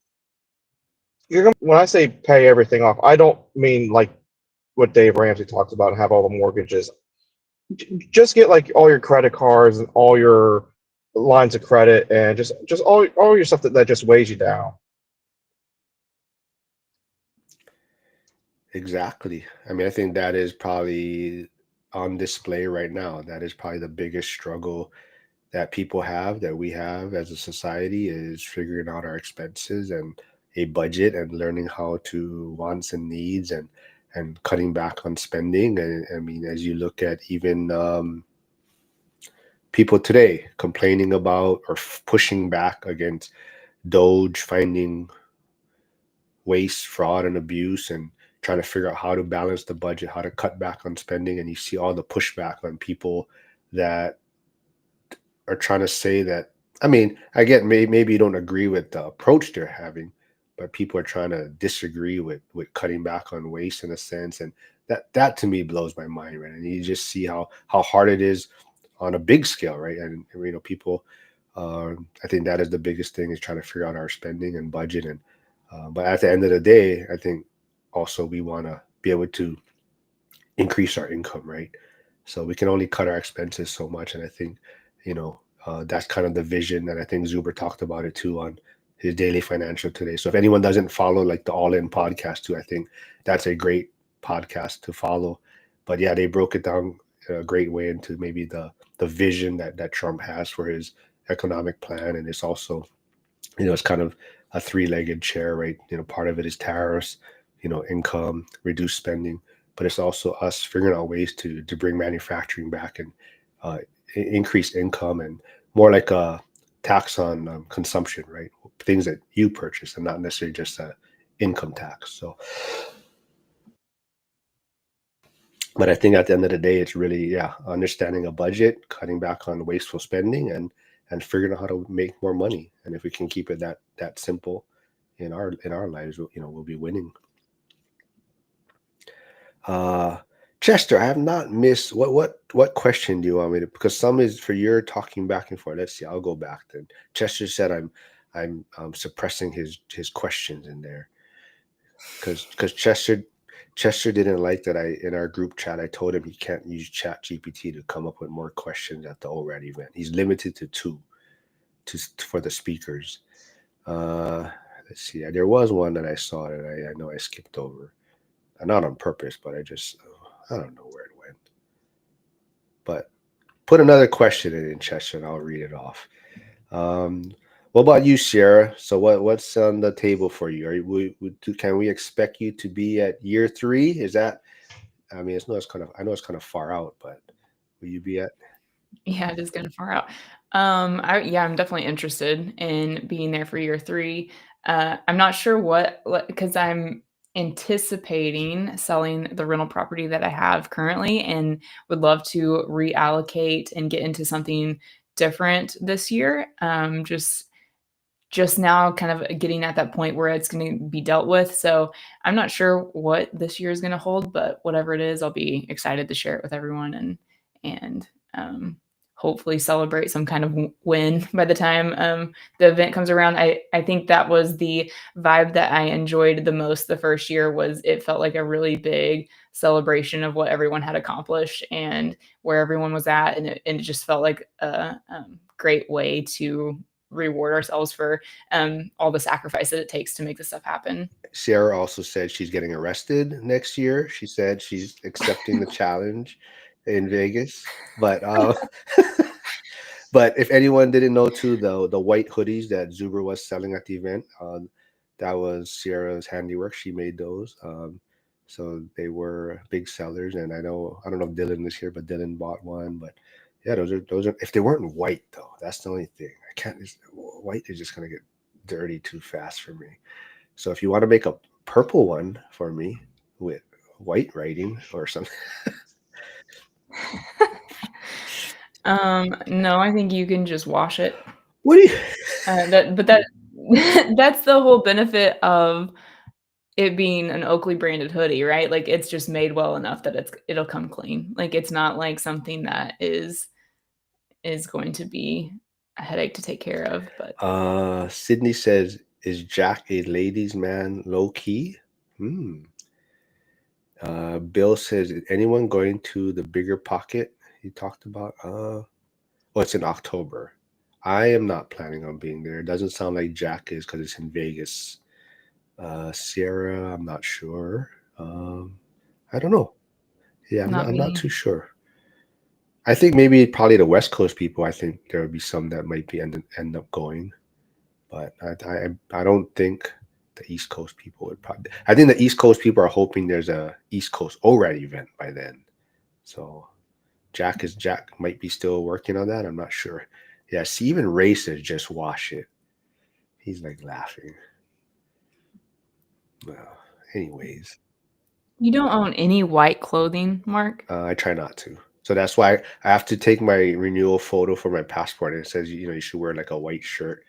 you're gonna. When I say pay everything off, I don't mean like what Dave Ramsey talks about, have all the mortgages. Just get like all your credit cards and all your lines of credit and just all your stuff that just weighs you down. Exactly. I mean, I think that is probably on display right now. That is probably the biggest struggle that people have, that we have as a society, is figuring out our expenses and a budget and learning how to wants and needs and cutting back on spending. And I mean, as you look at even people today complaining about or pushing back against Doge finding waste, fraud, and abuse, and trying to figure out how to balance the budget, how to cut back on spending, and you see all the pushback on people that are trying to say that. I mean, I get maybe you don't agree with the approach they're having, but people are trying to disagree with cutting back on waste in a sense, and that to me blows my mind, right? And you just see how hard it is on a big scale, right? And you know, people. I think that is the biggest thing, is trying to figure out our spending and budget, and but at the end of the day, I think also we want to be able to increase our income, right? So we can only cut our expenses so much. And I think, you know, that's kind of the vision. And I think Zuber talked about it too on his daily financial today. So if anyone doesn't follow like the All In podcast too, I think that's a great podcast to follow. But yeah, they broke it down a great way into maybe the vision that Trump has for his economic plan. And it's also, you know, it's kind of a three-legged chair, right? You know, part of it is tariffs, you know, income, reduce spending, but it's also us figuring out ways to bring manufacturing back and uh, increase income, and more like a tax on consumption, right? Things that you purchase, and not necessarily just a income tax. So, but I think at the end of the day, it's really, yeah, understanding a budget, cutting back on wasteful spending, and figuring out how to make more money. And if we can keep it that simple in our lives, you know, we'll be winning. Uh, Chester, I have not missed what question do you want me to? Because some is for your talking back and forth. Let's see. I'll go back then. Chester said I'm suppressing his questions in there because Chester didn't like that I in our group chat I told him he can't use Chat GPT to come up with more questions at the ORAD event. He's limited to two for the speakers. Uh, let's see. There was one that I saw that I know I skipped over. Not on purpose, but I don't know where it went. But put another question in Chester and I'll read it off. Um, What about you, Sierra? So what's on the table for you? Can we expect you to be at year three? Is that, I mean, I know it's kind of far out, but will you be at? Yeah, it is kind of far out. Yeah, I'm definitely interested in being there for year 3. I'm not sure what, because I'm anticipating selling the rental property that I have currently and would love to reallocate and get into something different this year. Just now kind of getting at that point where it's going to be dealt with. So I'm not sure what this year is going to hold, but whatever it is, I'll be excited to share it with everyone and hopefully celebrate some kind of win by the time the event comes around. I think that was the vibe that I enjoyed the most the first year. Was it felt like a really big celebration of what everyone had accomplished and where everyone was at, and it just felt like a great way to reward ourselves for all the sacrifice that it takes to make this stuff happen. Sierra also said she's getting arrested next year. She said she's accepting the challenge in Vegas, but but if anyone didn't know too, the white hoodies that Zuber was selling at the event, that was Sierra's handiwork. She made those. So they were big sellers, and I don't know if Dylan is here, but Dylan bought one. But yeah, those are if they weren't white though, that's the only thing. I can't. White is just gonna get dirty too fast for me. So if you want to make a purple one for me with white writing or something, No, I think you can just wash it. what do you? That that's the whole benefit of it being an Oakley branded hoodie, right? Like it's just made well enough that it'll come clean. Like it's not like something that is going to be a headache to take care of. But Sydney says, "Is Jack a ladies' man, low key?" Hmm. Bill says, "Is anyone going to the bigger pocket he talked about?" Oh, it's in October. I am not planning on being there. It doesn't sound like Jack is because it's in Vegas. Sierra, I'm not sure. I don't know. Yeah, not I'm not me. too sure. I think maybe probably the West Coast people. I think there would be some that might be end up going, but I don't think the East Coast people would probably. I think the East Coast people are hoping there's a East Coast ORAD event by then. So Jack might be still working on that. I'm not sure. Yeah, see, even Ray says just wash it. He's like laughing. Well, anyways, You don't own any white clothing, Mark? I try not to. So that's why I have to take my renewal photo for my passport, and it says you should wear like a white shirt.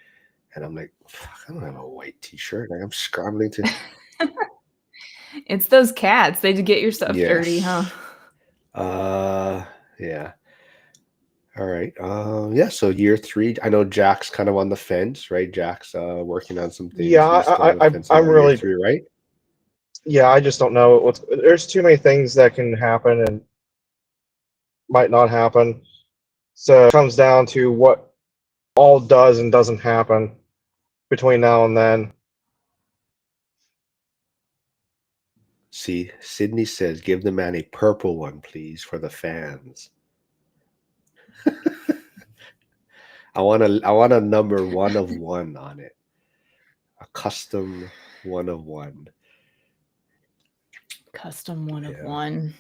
And I'm like, fuck, I don't have a white T-shirt. Like I'm scrambling to. It's those cats. They get your stuff dirty, huh? Yes. Uh, yeah. All right. Yeah. So year three. I know Jack's kind of on the fence, right? Jack's working on some Yeah, things. He's still on the fence I'm about year really, three, right? yeah, I just don't know what's. There's too many things that can happen and might not happen. So it comes down to what all does and doesn't happen between now and then. See, Sydney says, give the man a purple one, please, for the fans. I want a number 1 of 1 on it. A custom 1 of 1. Custom one of Yeah. one.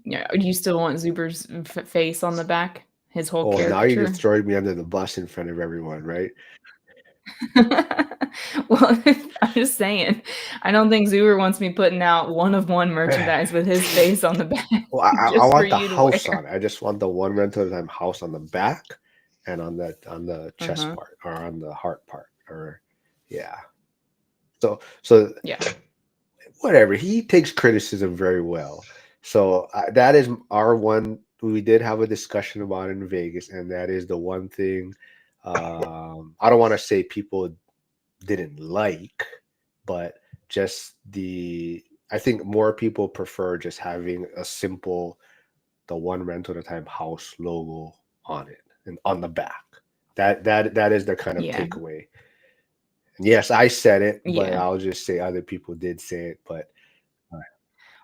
Yeah. Do you still want Zuber's face on the back? His whole Oh, now you're just caricature? throwing me under the bus in front of everyone, right? Well, I'm just saying. I don't think Zuber wants me putting out one of one merchandise with his face on the back Well, I just for want the you to house on wear. it. I just want the one rental at a time house on the back and on the chest Uh-huh. part or on the heart part or yeah. So Yeah. whatever. He takes criticism very well. So that is our one. We did have a discussion about in Vegas, and that is the one thing. I don't want to say people didn't like, but just the. I think more people prefer just having a simple, the one rental at a time house logo on it and on the back. That is the kind of Yeah. takeaway. And yes, I said it, but Yeah. I'll just say other people did say it, but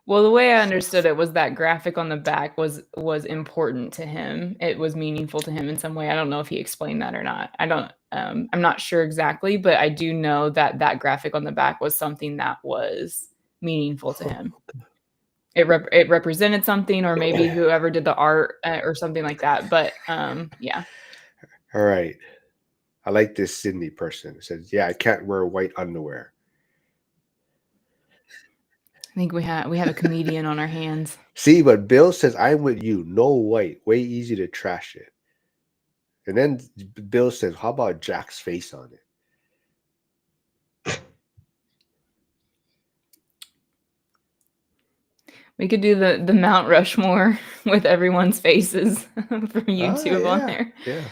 Well, the way I understood it was that graphic on the back was important to him. It was meaningful to him in some way. I don't know if he explained that or not. I'm not sure exactly, but I do know that that graphic on the back was something that was meaningful to him. It represented something, or maybe whoever did the art or something like that. But yeah, All right. I like this Sydney person. It says, yeah, I can't wear white underwear. I think we have a comedian on our hands. See, but Bill says, I'm with you. No white. Way easy to trash it. And then Bill says, how about Jack's face on it? We could do the Mount Rushmore with everyone's faces from Ah, YouTube on yeah. there. Yeah.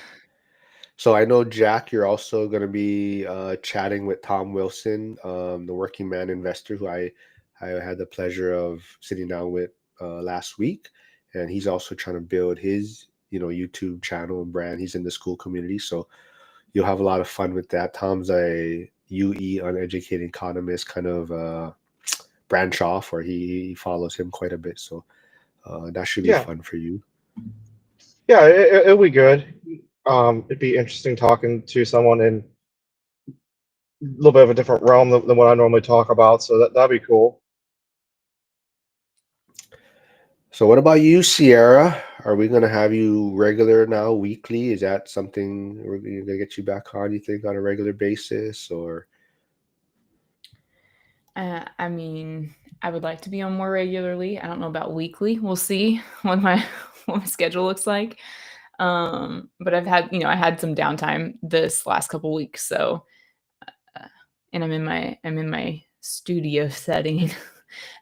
So I know, Jack, you're also going to be chatting with Tom Wilson, the working man investor who I had the pleasure of sitting down with last week. And he's also trying to build his, YouTube channel and brand. He's in the school community. So you'll have a lot of fun with that. Tom's a UE, uneducated economist, kind of branch off, where he follows him quite a bit. So that should be Yeah, fun for you. yeah, it'll be good. It'd be interesting talking to someone in a little bit of a different realm than what I normally talk about. So that'd be cool. So what about you, Sierra? Are we going to have you regular now, weekly? Is that something we're going to get you back on, you think, on a regular basis? Or I mean, I would like to be on more regularly. I don't know about weekly. We'll see what my what my schedule looks like. But I had some downtime this last couple weeks, so uh, and I'm in my studio setting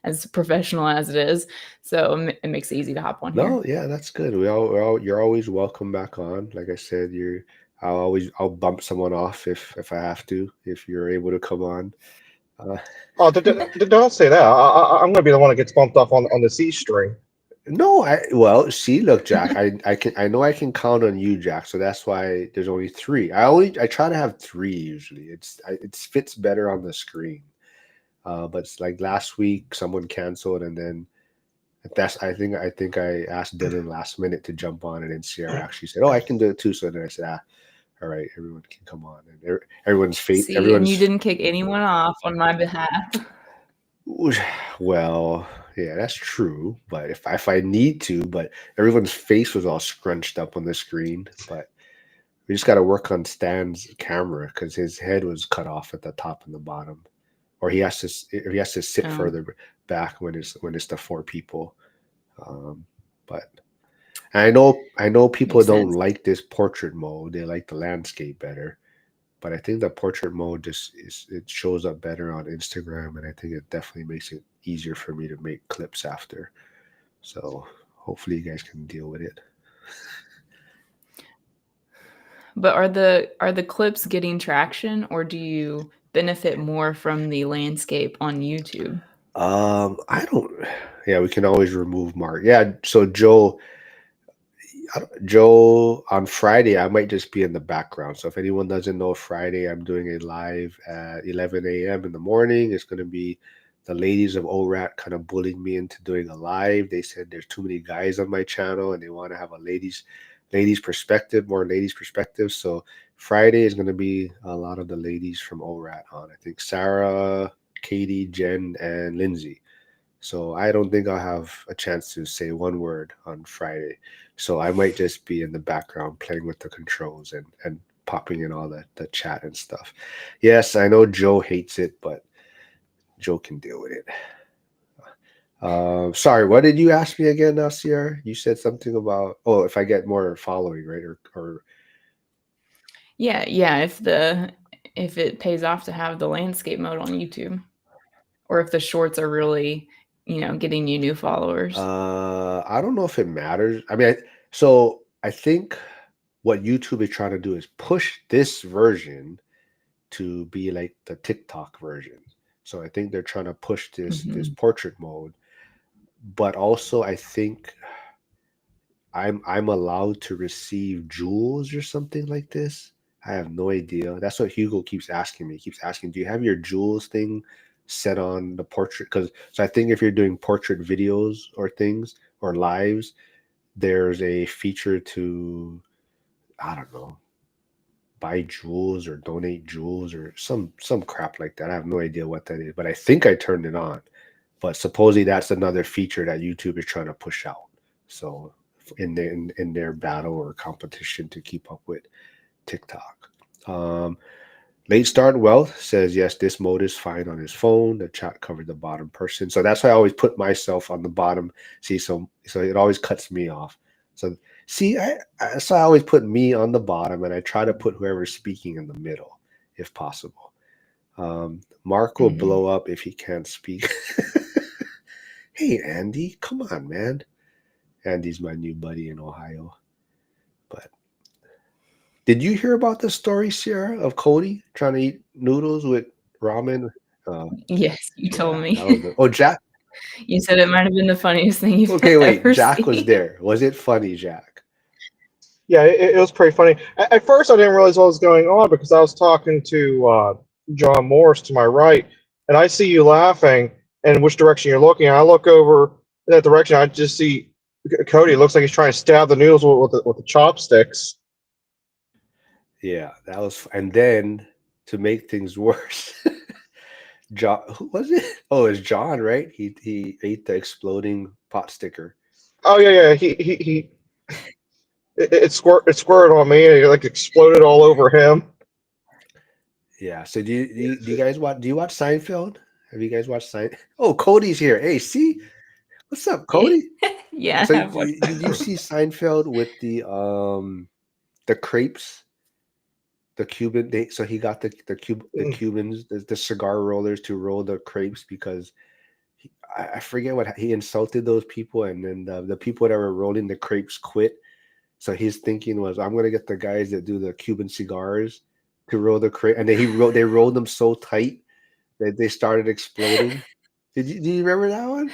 as professional as it is, so it makes it easy to hop on here. no, yeah, that's good. You're always welcome back on. Like I said, I'll bump someone off if I have to, if you're able to come on. Uh, Oh, don't say that. I'm going to be the one that gets bumped off on the C string. No, see, look, Jack, I know I can count on you, Jack. So that's why there's only three. I try to have three usually. It fits better on the screen. But it's like last week, someone canceled, and then I think I asked Dylan last minute to jump on, and then Sierra actually said, "Oh, I can do it too." So then I said, "Ah, all right, everyone can come on." And See, and you everyone's didn't kick anyone off on my behalf. well, yeah, that's true. But if I need to, but everyone's face was all scrunched up on the screen. But we just got to work on Stan's camera because his head was cut off at the top and the bottom, or he has to sit Oh, further back when it's the four people. Um, but I know people makes don't sense. like this portrait mode. They like the landscape better. But I think the portrait mode it shows up better on Instagram, and I think it definitely makes it easier for me to make clips after. So hopefully you guys can deal with it. But are the clips getting traction, or do you benefit more from the landscape on YouTube? I don't. Yeah, we can always remove Mark. Yeah, so Joe, on Friday, I might just be in the background. So if anyone doesn't know, Friday I'm doing a live at 11 a.m. in the morning. It's going to be the ladies of ORAT kind of bullying me into doing a live. They said there's too many guys on my channel and they want to have a ladies perspective, more ladies perspective. So Friday is going to be a lot of the ladies from ORAT on. I think Sarah, Katie, Jen, and Lindsay. So I don't think I'll have a chance to say one word on Friday. So I might just be in the background playing with the controls and popping in all the chat and stuff. Yes, I know Joe hates it, but Joe can deal with it. Sorry, what did you ask me again now, Sierra? You said something about, oh, if I get more following, right? Or Yeah, yeah. If it pays off to have the landscape mode on YouTube, or if the shorts are really, getting you new followers. I don't know if it matters. I mean, I think what YouTube is trying to do is push this version to be like the TikTok version. So I think they're trying to push this Hmm. portrait mode, but also I think I'm allowed to receive jewels or something like this. I have no idea. That's what Hugo keeps asking me. He keeps asking, "Do you have your jewels thing set on the portrait, because so I think if you're doing portrait videos or things or lives, there's a feature to, I don't know, buy jewels or donate jewels or some crap like that. I have no idea what that is, but I think I turned it on. But supposedly that's another feature that YouTube is trying to push out. So in their battle or competition to keep up with TikTok. Late Start Wealth says yes, this mode is fine on his phone. The chat covered the bottom person, so that's why I always put myself on the bottom. See, so it always cuts me off. So see, so I always put me on the bottom, and I try to put whoever's speaking in the middle, if possible. Mark will blow up if he can't speak. Hey, Andy, come on, man. Andy's my new buddy in Ohio. But did you hear about the story, Sierra, of Cody trying to eat noodles with ramen? Yes, you told Yeah, me. that was the. Oh, Jack. You said it might have been the funniest thing you've Okay, wait. ever Jack was seen. there. Was it funny, Jack? Yeah, it was pretty funny. At first, I didn't realize what was going on because I was talking to John Morris to my right, and I see you laughing and which direction you're looking. I look over in that direction. I just see Cody. It looks like he's trying to stab the noodles with the chopsticks. Yeah, that was. And then to make things worse, John. Who was it? Oh, it's John, right? He ate the exploding pot sticker. Oh yeah, yeah. He it squirted on me and it like exploded all over him. Yeah. So do you guys watch? Do you watch Seinfeld? Have you guys watched Seinfeld? Oh, Cody's here. Hey, see, what's up, Cody? Yeah, So I have watched did you see Seinfeld with the crepes, the Cuban? So he got the Cubans, the cigar rollers to roll the crepes because I forget what he insulted those people, and then the people that were rolling the crepes quit. So his thinking was, I'm gonna get the guys that do the Cuban cigars to roll the crepe, and then they rolled them so tight that they started exploding. Do you remember that one?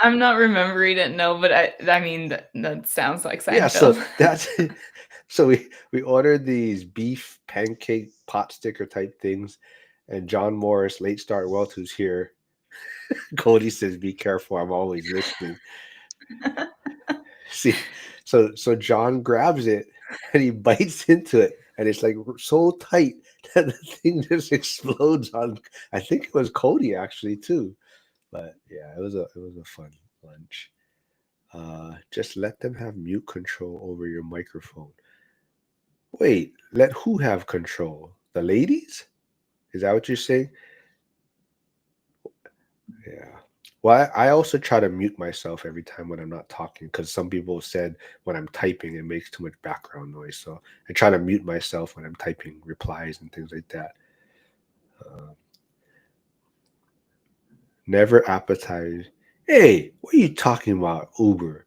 I'm not remembering it, no, but I mean that sounds like Yeah, so Seinfeld. that's so we ordered these beef pancake pot sticker type things, and John Morris, Late Start Wealth, who's here, Cody says, "Be careful, I'm always listening." See, so John grabs it and he bites into it, and it's like so tight that the thing just explodes on. I think it was Cody actually too, but yeah, it was a fun lunch. Just let them have mute control over your microphone. Wait, let who have control? The ladies? Is that what you're saying? Yeah. Well, I also try to mute myself every time when I'm not talking because some people said when I'm typing it makes too much background noise. So I try to mute myself when I'm typing replies and things like that. Uh, Never appetize. Hey, what are you talking about, Uber?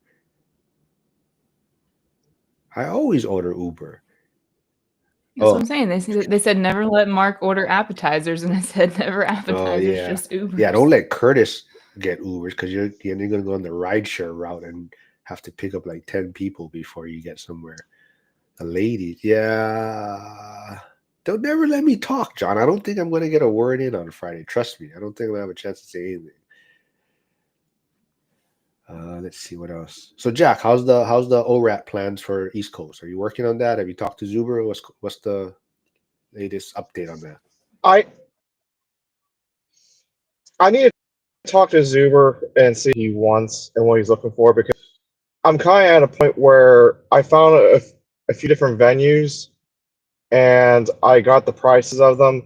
I always order Uber. That's what Oh, I'm saying. They said never let Mark order appetizers, and I said never oh appetizers, yeah, just yeah. Don't Ubers. let Curtis get Ubers because you're gonna go on the rideshare route and have to pick up like 10 people before you get somewhere. The ladies, yeah. Don't never let me talk, John. I don't think I'm gonna get a word in on Friday. Trust me, I don't think I'm gonna have a chance to say anything. Let's see what else. So Jack, how's the ORAT plans for East Coast? Are you working on that? Have you talked to Zuber? What's the latest update on that? I I need to talk to Zuber and see what he wants and what he's looking for because I'm kind of at a point where I found a few different venues and I got the prices of them,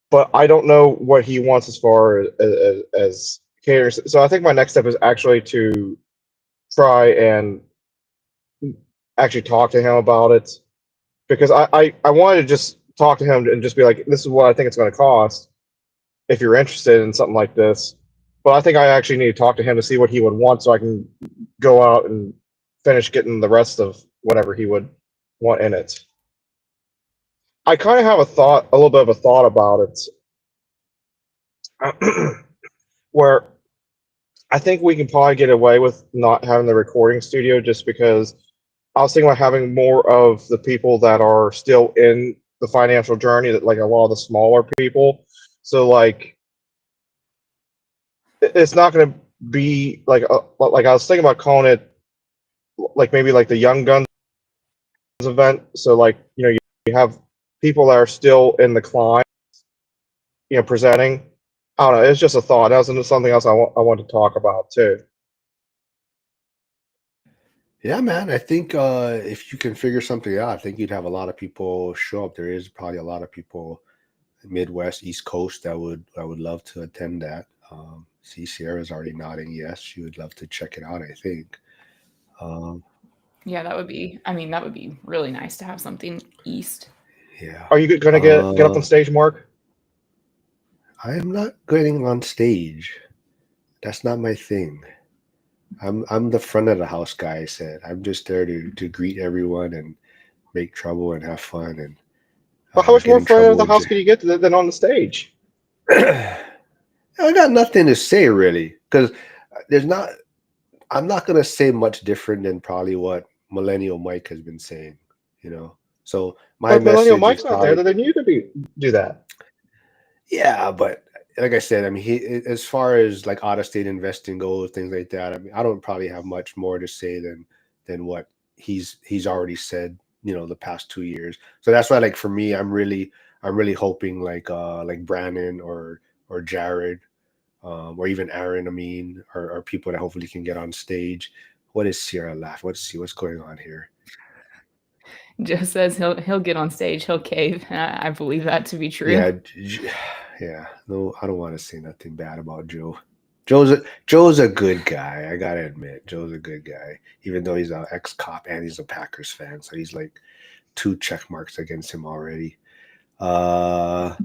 but I don't know what he wants as far as catering. So I think my next step is actually to try and actually talk to him about it because I wanted to just talk to him and just be like, this is what I think it's going to cost if you're interested in something like this. But I think I actually need to talk to him to see what he would want so I can go out and finish getting the rest of whatever he would want in it. I kind of have a little bit of a thought about it, where I think we can probably get away with not having the recording studio just because I was thinking about having more of the people that are still in the financial journey, that like a lot of the smaller people. So like it's not going to be like I was thinking about calling it like maybe like the Young Guns event. So like you have people that are still in the climb, presenting. I don't know. It's just a thought. That was something else I want to talk about too. Yeah, man. I think if you can figure something out, I think you'd have a lot of people show up. There is probably a lot of people Midwest, East Coast that would love to attend that. See, Sierra's already nodding yes. She would love to check it out. I think. Um, Yeah, that would be. I mean, that would be really nice to have something east. yeah. Are you going to get up on stage, Mark? I am not getting on stage. That's not my thing. I'm the front of the house guy. I said I'm just there to greet everyone and make trouble and have fun and But how much get more in front trouble of the with. house can you get than on the stage? I got nothing to say really because there's not. I'm not gonna say much different than probably what Millennial Mike has been saying. You know, so my But if Millennial message is Mike's not there, probably then you could do that. yeah, but like I said, I mean, as far as like out of state investing goes, things like that. I mean, I don't probably have much more to say than what he's already said. The past 2 years. So that's why, like for me, I'm really hoping like Brandon or Jared or even Aaron. I mean, or people that hopefully can get on stage. What is Sierra laugh? What's going on here? Just says he'll get on stage, he'll cave. I believe that to be true. Yeah, yeah. No, I don't want to say nothing bad about Joe. Joe's a good guy. I gotta admit, Joe's a good guy. Even though he's an ex-cop and he's a Packers fan, so he's like two check marks against him already. Uh,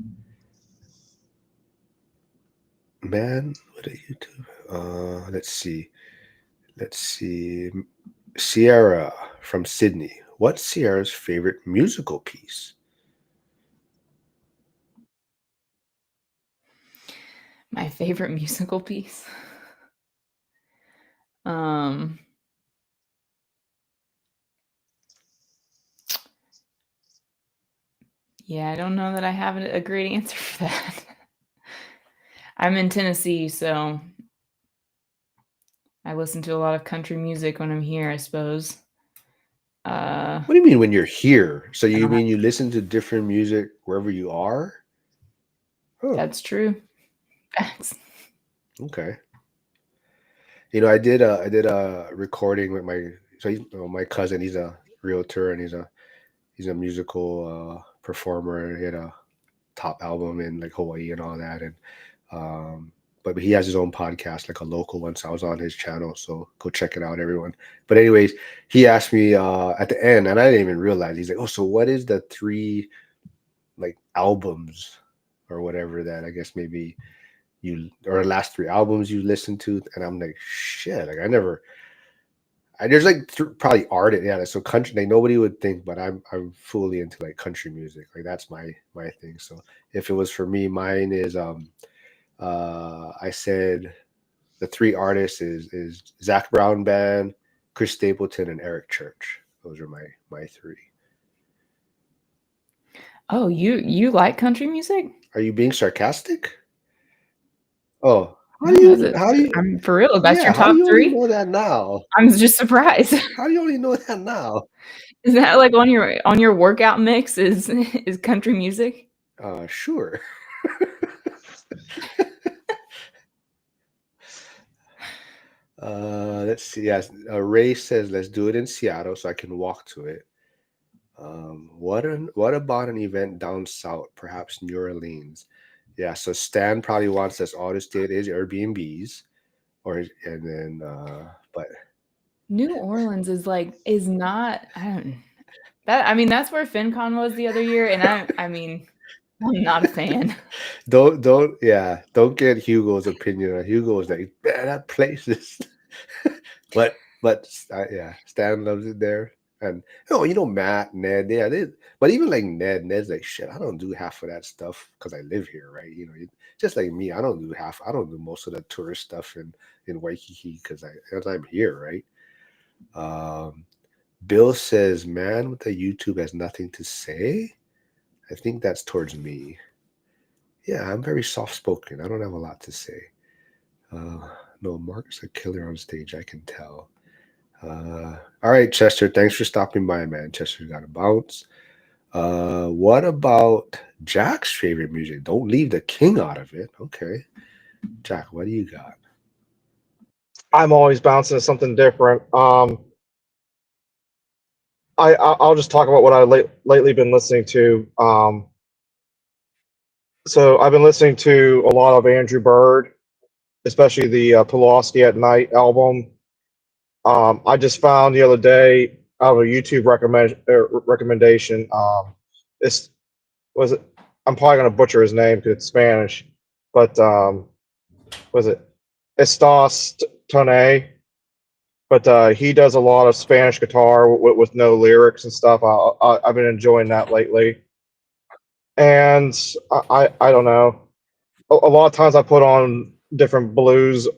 man, what a YouTube. Let's see. Let's see. Sierra from Sydney. What's Sierra's favorite musical piece? My favorite musical piece. Um, yeah, I don't know that I have a great answer for that. I'm in Tennessee, so I listen to a lot of country music when I'm here, I suppose. Uh, What do you mean when you're here? So I you don't have, mean you listen to different music wherever you are? Oh, that's true. Facts. okay. I did a recording with my cousin. He's a realtor and he's a musical performer. He had a top album in like Hawaii and all that, and um, but he has his own podcast, like a local one. So I was on his channel, so go check it out, everyone. But anyways, he asked me at the end, and I didn't even realize. He's like, "Oh, so what is the three like albums or whatever that I guess maybe you or the last three albums you listened to?" And I'm like, "Shit, like I never." There's like probably art, yeah. So country, like nobody would think, but I'm fully into like country music. Like that's my thing. So if it was for me, mine is I said the three artists is Zach Brown Band, Chris Stapleton, and Eric Church. Those are my three. Oh, you like country music? Are you being sarcastic? Oh, No, is it? I'm for real. That's your yeah, how do top you only three? know that now? I'm just surprised. How do you only know that now? Is that like on your workout mix? Is country music? Sure. Let's see. Yes, Ray says let's do it in Seattle so I can walk to it. What about an event down south, perhaps New Orleans? Yeah, so Stan probably wants us all to stay at his Airbnbs, and then but New Orleans is not. I don't. That I mean, that's where FinCon was the other year, and I mean, I'm not a fan. don't get Hugo's opinion on Hugo's like man that place is but yeah, Stan loves it there. And Matt, Ned, yeah, but even like Ned's like shit. I don't do half of that stuff because I live here, right? Just like me, I don't do most of the tourist stuff in Waikiki because I'm here, right? Um, Bill says, "Man with the YouTube has nothing to say." I think that's towards me. Yeah, I'm very soft spoken. I don't have a lot to say. Uh, no, Mark's a killer on stage. I can tell. All right, Chester. Thanks for stopping by, man. Chester got a bounce. What about Jack's favorite music? Don't leave the king out of it. Okay, Jack, what do you got? I'm always bouncing to something different. I'll just talk about what I lately been listening to. So I've been listening to a lot of Andrew Bird, especially the Pulaski at Night album. I just found the other day out of a YouTube recommendation. This was it. I'm probably gonna butcher his name because it's Spanish, but was it Estos Tone? But he does a lot of Spanish guitar with no lyrics and stuff. I've been enjoying that lately, and I don't know. A lot of times I put on different blues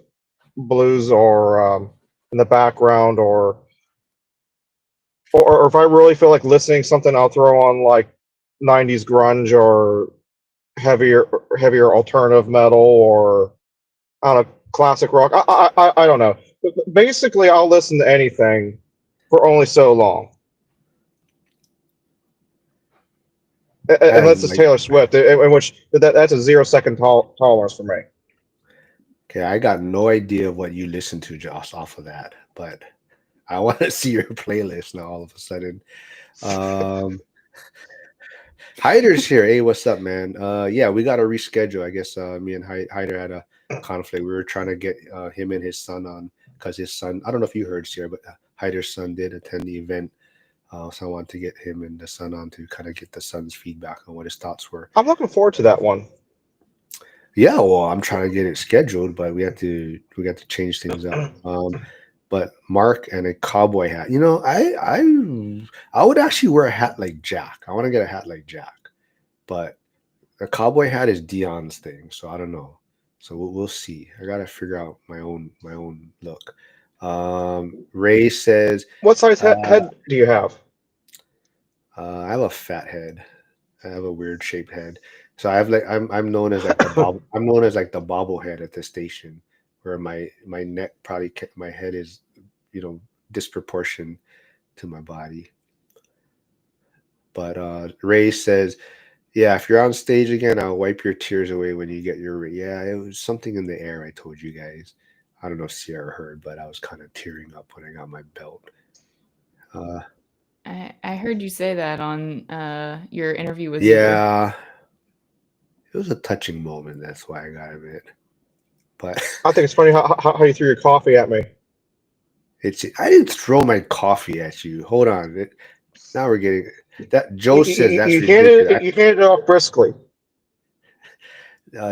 or in the background, or if I really feel like listening something, I'll throw on like '90s grunge or heavier heavier alternative metal or I don't know classic rock. I don't know. But basically, I'll listen to anything for only so long. I have Unless it's like Taylor Swift, in which that's a 0 second tolerance for me. okay, I got no idea what you listen to, Josh, off of that, but I want to see your playlist now. All of a sudden, um, Hyder's here. Hey, what's up, man? Yeah, we got to reschedule. I guess me and Hyder had a conflict. We were trying to get him and his son on because his son. I don't know if you heard, Sierra, but Hyder's son did attend the event. So I wanted to get him and the son on to kind of get the son's feedback on what his thoughts were. I'm looking forward to that one. Yeah, well, I'm trying to get it scheduled, but we got to change things up. But Mark and a cowboy hat. You know, I would actually wear a hat like Jack. I want to get a hat like Jack, but a cowboy hat is Dion's thing, so I don't know. So we'll see. I gotta figure out my own look. Ray says, What size uh, head do you have? I have a fat head. I have a weird shaped head. So I have like I'm known as like the bob I'm known as like the bobblehead at the station, where my neck probably my head is, you know, disproportioned to my body. But Ray says, yeah, if you're on stage again, I'll wipe your tears away when you get your yeah. It was something in the air. I told you guys. I don't know if Sierra heard, but I was kind of tearing up when I got my belt. Uh, I heard you say that on your interview with Zuber. yeah, it was a touching moment. That's why I got it. But I think it's funny how you threw your coffee at me. it's I didn't throw my coffee at you. Hold on. Now we're getting that. You, Joe says that's you ridiculous. you handed it off briskly.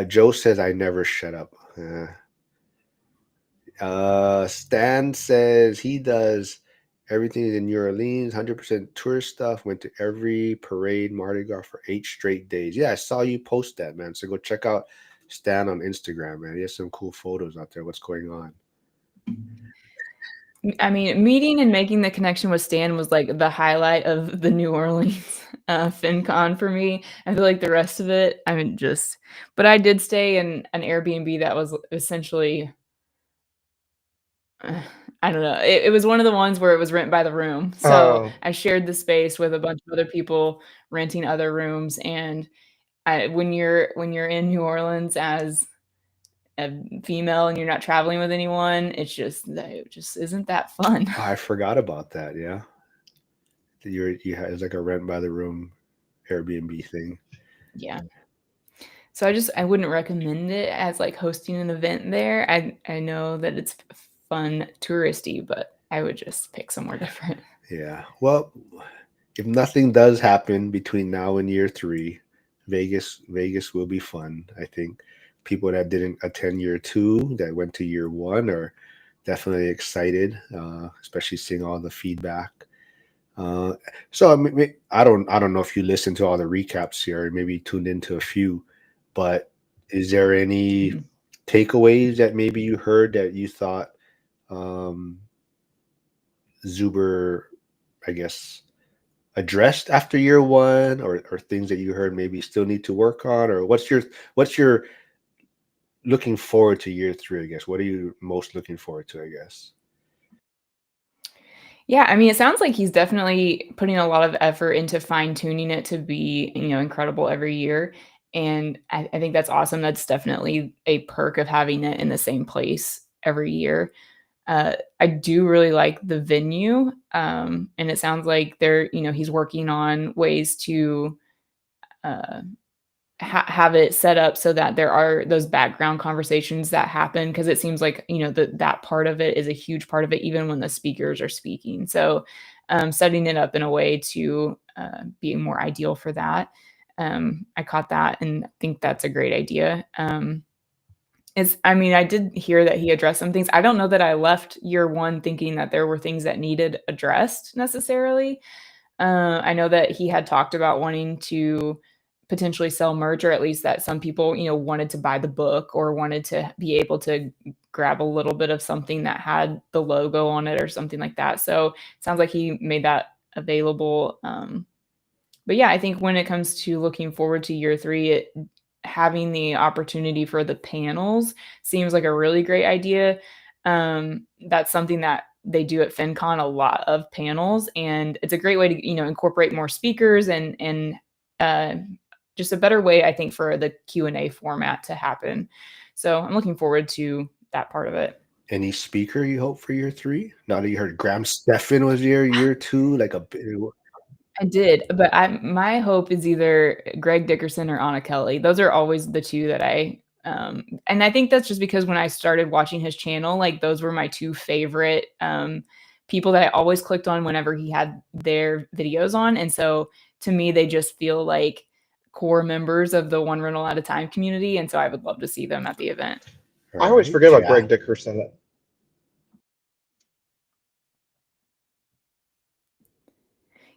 Joe says I never shut up. Stan says he does everything in New Orleans, 100% tourist stuff. Went to every parade, Mardi Gras for 8 straight days. Yeah, I saw you post that, man. So go check out Stan on Instagram, man. He has some cool photos out there. What's going on? I mean, meeting and making the connection with Stan was like the highlight of the New Orleans FinCon for me. I feel like the rest of it, I mean, just, but I did stay in an Airbnb that was essentially, I don't know, it was one of the ones where it was rent by the room. So Oh, I shared the space with a bunch of other people renting other rooms. And when you're in New Orleans as a female and you're not traveling with anyone, it just isn't that fun. Oh, I forgot about that. Yeah, you had it's like a rent by the room Airbnb thing. Yeah. So I wouldn't recommend it as like hosting an event there. I know that it's fun touristy, but I would just pick somewhere different. Yeah. Well, if nothing does happen between now and year three, Vegas will be fun. I think people that didn't attend year two that went to year one are definitely excited, especially seeing all the feedback. Uh, so I don't know if you listened to all the recaps here, or maybe tuned into a few, but is there any Mhm. takeaways that maybe you heard that you thought um, Zuber, I guess, addressed after year one, or things that you heard maybe still need to work on, or what's your looking forward to year three, I guess. What are you most looking forward to, I guess? Yeah, I mean, it sounds like he's definitely putting a lot of effort into fine-tuning it to be, incredible every year, and I think that's awesome. That's definitely a perk of having it in the same place every year. I do really like the venue, and it sounds like he's working on ways to, uh have it set up so that there are those background conversations that happen, because it seems like that part of it is a huge part of it even when the speakers are speaking. So setting it up in a way to be more ideal for that. I caught that and think that's a great idea. I mean, I did hear that he addressed some things. I don't know that I left year one thinking that there were things that needed addressed necessarily. I know that he had talked about wanting to potentially sell merch, or at least that some people, wanted to buy the book or wanted to be able to grab a little bit of something that had the logo on it or something like that. So it sounds like he made that available. But yeah, I think when it comes to looking forward to year three, having the opportunity for the panels seems like a really great idea. That's something that they do at FinCon, a lot of panels, and it's a great way to incorporate more speakers and uh, just a better way, I think, for the Q&A format to happen. So I'm looking forward to that part of it. Any speaker you hope for year three? Now that you heard Graham Stephan was year two, like a bit. I did, but my hope is either Greg Dickerson or Anna Kelly. Those are always the two that and I think that's just because when I started watching his channel, like those were my two favorite people that I always clicked on whenever he had their videos on. And so to me, they just feel like core members of the One Rental at a Time community. And so I would love to see them at the event. I All always right, forget about Greg Jack. Dickerson.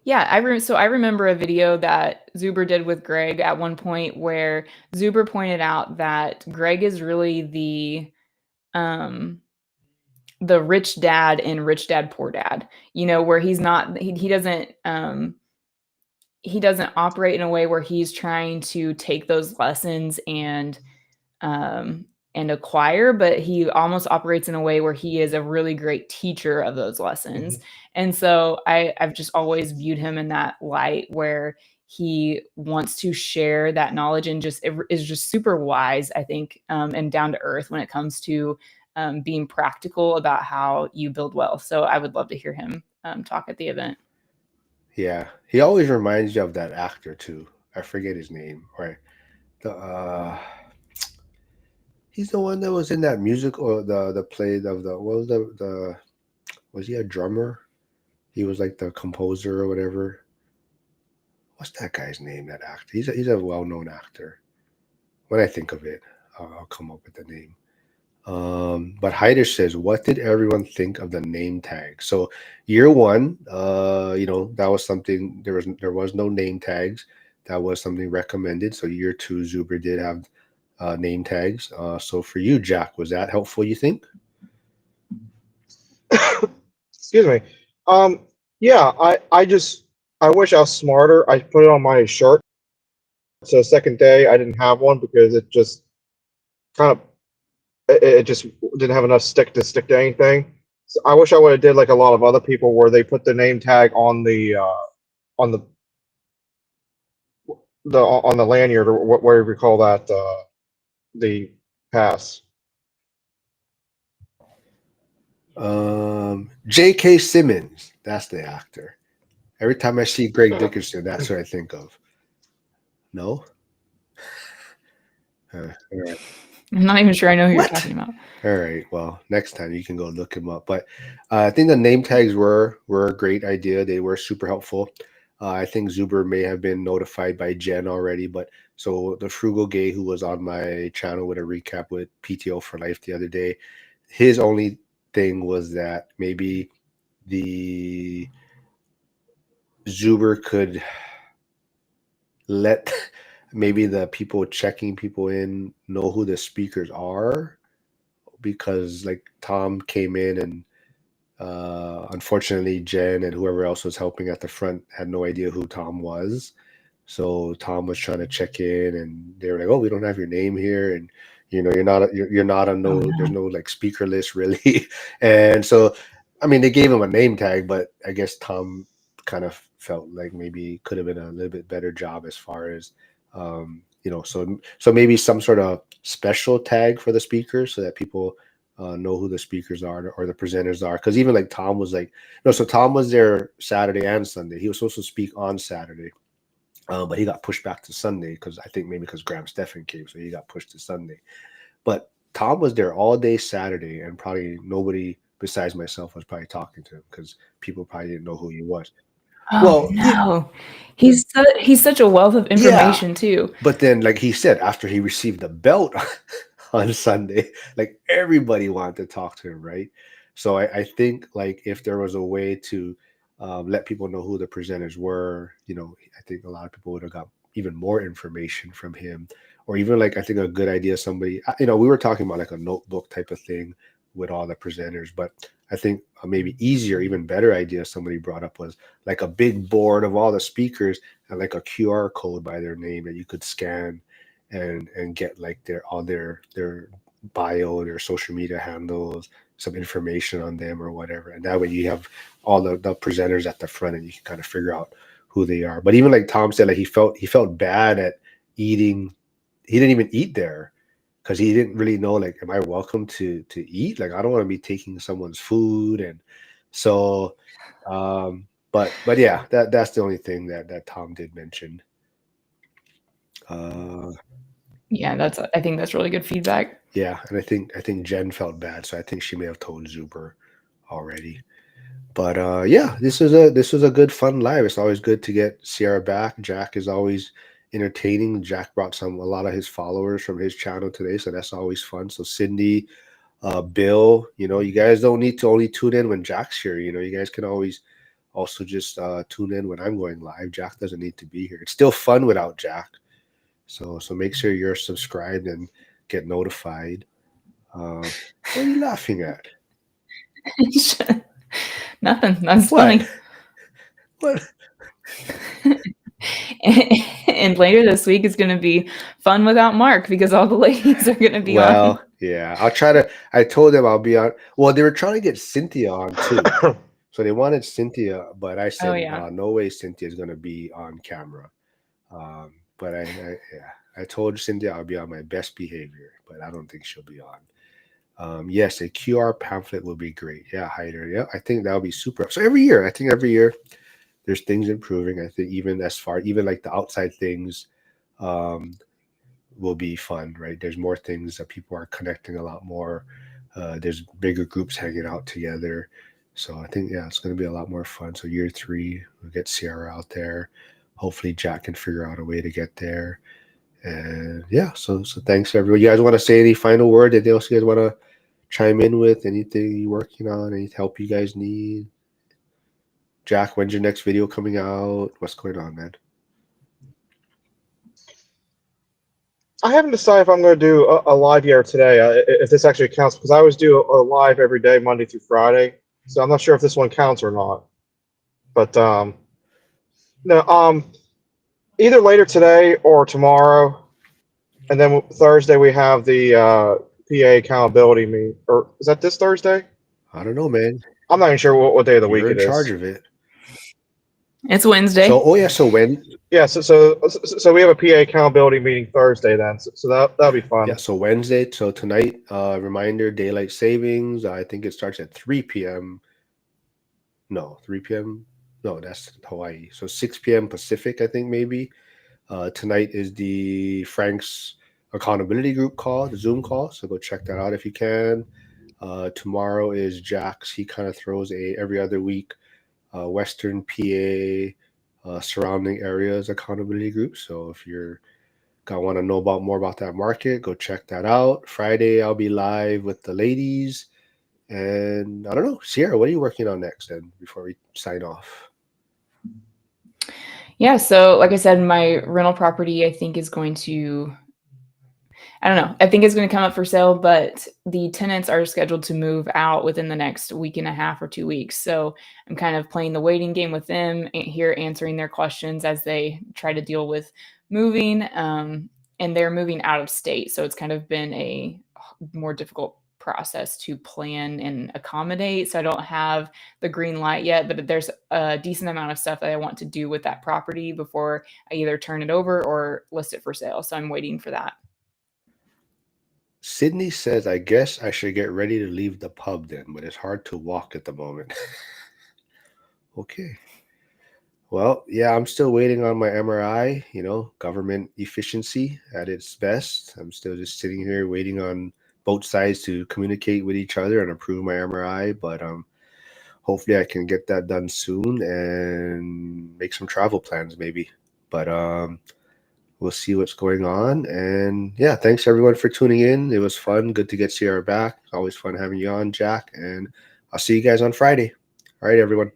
Yeah, so I remember a video that Zuber did with Greg at one point where Zuber pointed out that Greg is really um the rich dad in Rich Dad Poor Dad. Where he doesn't operate in a way where he's trying to take those lessons um, and acquire, but he almost operates in a way where he is a really great teacher of those lessons. Mhm. And so I've just always viewed him in that light where he wants to share that knowledge and is just super wise, I think, and down to earth when it comes to being practical about how you build wealth. So I would love to hear him talk at the event. Yeah, he always reminds you of that actor too. I forget his name. Right, the he's the one that was in that music or the play of the what was the was he a drummer? He was like the composer or whatever. What's that guy's name? That actor. He's a well known actor. When I think of it, I'll come up with the name. But Hyder says, what did everyone think of the name tag? So year one, that was something there was no name tags. That was something recommended. So year two, Zuber did have name tags. So for you, Jack, was that helpful, you think? Excuse me. Um, yeah, I wish I was smarter. I put it on my shirt. So second day I didn't have one because it just kind of it just didn't have enough stick to anything. So I wish I would have did like a lot of other people where they put the name tag on on the on the lanyard or whatever you call that the pass. J.K. Simmons, that's the actor. Every time I see Greg Dickerson, that's what I think of. No? All right. I'm not even sure I know who you're What? talking about. All right. Well, next time you can go look him up. But I think the name tags were a great idea. They were super helpful. I think Zuber may have been notified by Jen already, but so the frugal gay who was on my channel with a recap with PTO for life the other day, his only thing was that maybe the Zuber could let maybe the people checking people in know who the speakers are, because like Tom came in and unfortunately Jen and whoever else was helping at the front had no idea who Tom was. So Tom was trying to check in and they were like, oh, we don't have your name here. And you're not on Oh, no, there's no. no like speaker list really. And so, I mean, they gave him a name tag, but I guess Tom kind of felt like maybe could have been a little bit better job as far as, so maybe some sort of special tag for the speakers so that people know who the speakers are or the presenters are. Because even like Tom was like, no, so Tom was there Saturday and Sunday. He was supposed to speak on Saturday, but he got pushed back to Sunday because I think maybe because Graham Stephan came, so he got pushed to Sunday. But Tom was there all day Saturday, and probably nobody besides myself was probably talking to him because people probably didn't know who he was. Oh, Well, no. He's such a wealth of yeah, information too. but then, like he said, after he received the belt on Sunday, like everybody wanted to talk to him, right? So I think like if there was a way to let people know who the presenters were, I think a lot of people would have got even more information from him, or even like I think a good idea. Somebody, we were talking about like a notebook type of thing with all the presenters, but I think a maybe easier, even better idea somebody brought up was like a big board of all the speakers and like a QR code by their name that you could scan and get like their bio, their social media handles, some information on them or whatever. And that way you have all the presenters at the front and you can kind of figure out who they are. But even like Tom said, like he felt bad at eating. He didn't even eat there because he didn't really know like, am I welcome to eat? Like I don't want to be taking someone's food. And so but yeah, that's the only thing that Tom did mention. Uh, Yeah, I think that's really good feedback. yeah, and I think Jen felt bad, so I think she may have told Zuber already. But yeah, this was a good fun live. It's always good to get Sierra back. Jack is always entertaining. Jack brought a lot of his followers from his channel today, so that's always fun. So Cindy, Bill, you guys don't need to only tune in when Jack's here. You guys can always also just tune in when I'm going live. Jack doesn't need to be here. It's still fun without Jack. So make sure you're subscribed and get notified. What are you laughing at? Nothing. That's What? funny. What? And later this week is going to be fun without Mark because all the ladies are going to be on. Well, yeah, I'll try to. I told them I'll be on. Well, they were trying to get Cynthia on too. So they wanted Cynthia, but I Oh, said, yeah. no way Cynthia is going to be on camera. But yeah, I told Cynthia I'll be on my best behavior, but I don't think she'll be on. Yes, a QR pamphlet will be great. Yeah, Hyder. Yeah, I think that'll be super. So I think every year there's things improving. I think even like the outside things, um, will be fun, right? There's more things that people are connecting a lot more. There's bigger groups hanging out together. So I think, yeah, it's going to be a lot more fun. So year 3, we'll get Sierra out there. Hopefully Jack can figure out a way to get there. And yeah, so thanks everyone. You guys want to say any final word? Anything else you guys want to chime in with? Anything you working on? Any help you guys need? Jack, when's your next video coming out? What's going on, man? I haven't decided if I'm going to do a live yet today, if this actually counts, because I always do a live every day, Monday through Friday. So I'm not sure if this one counts or not. But no, either later today or tomorrow, and then Thursday we have the PA accountability meet. Or is that this Thursday? I don't know, man. I'm not even sure what day of the week You're in it charge is. of it. It's So, Wednesday. oh yeah, so when Yeah, so we have a PA accountability meeting Thursday then. So that'll be fun. Yeah, so Wednesday, so tonight, reminder, daylight savings. I think it starts at 3 p.m. No, 3 p.m. No, that's Hawaii. So 6 p.m. Pacific, I think maybe. Tonight is the Frank's accountability group call, the Zoom call. So go check that out if you can. Tomorrow is Jack's. He kind of throws a every other week Western PA surrounding areas accountability group. So if you're want to know about more about that market, go check that out. Friday, I'll be live with the ladies. And I don't know, Sierra, what are you working on next then before we sign off? Yeah, so like I said, my rental property I think is going to I don't know. I think it's going to come up for sale, but the tenants are scheduled to move out within the next week and a half or 2 weeks. So I'm kind of playing the waiting game with them here, answering their questions as they try to deal with moving. and they're moving out of state. So it's kind of been a more difficult process to plan and accommodate. So I don't have the green light yet, but there's a decent amount of stuff that I want to do with that property before I either turn it over or list it for sale. So I'm waiting for that. Sydney says, I guess I should get ready to leave the pub then, but it's hard to walk at the moment. Okay. Well, yeah, I'm still waiting on my MRI, government efficiency at its best. I'm still just sitting here waiting on both sides to communicate with each other and approve my MRI, but hopefully I can get that done soon and make some travel plans maybe. But we'll see what's going on. And yeah, thanks everyone for tuning in. It was fun. Good to get Sierra back. Always fun having you on, Jack. And I'll see you guys on Friday. All right, everyone.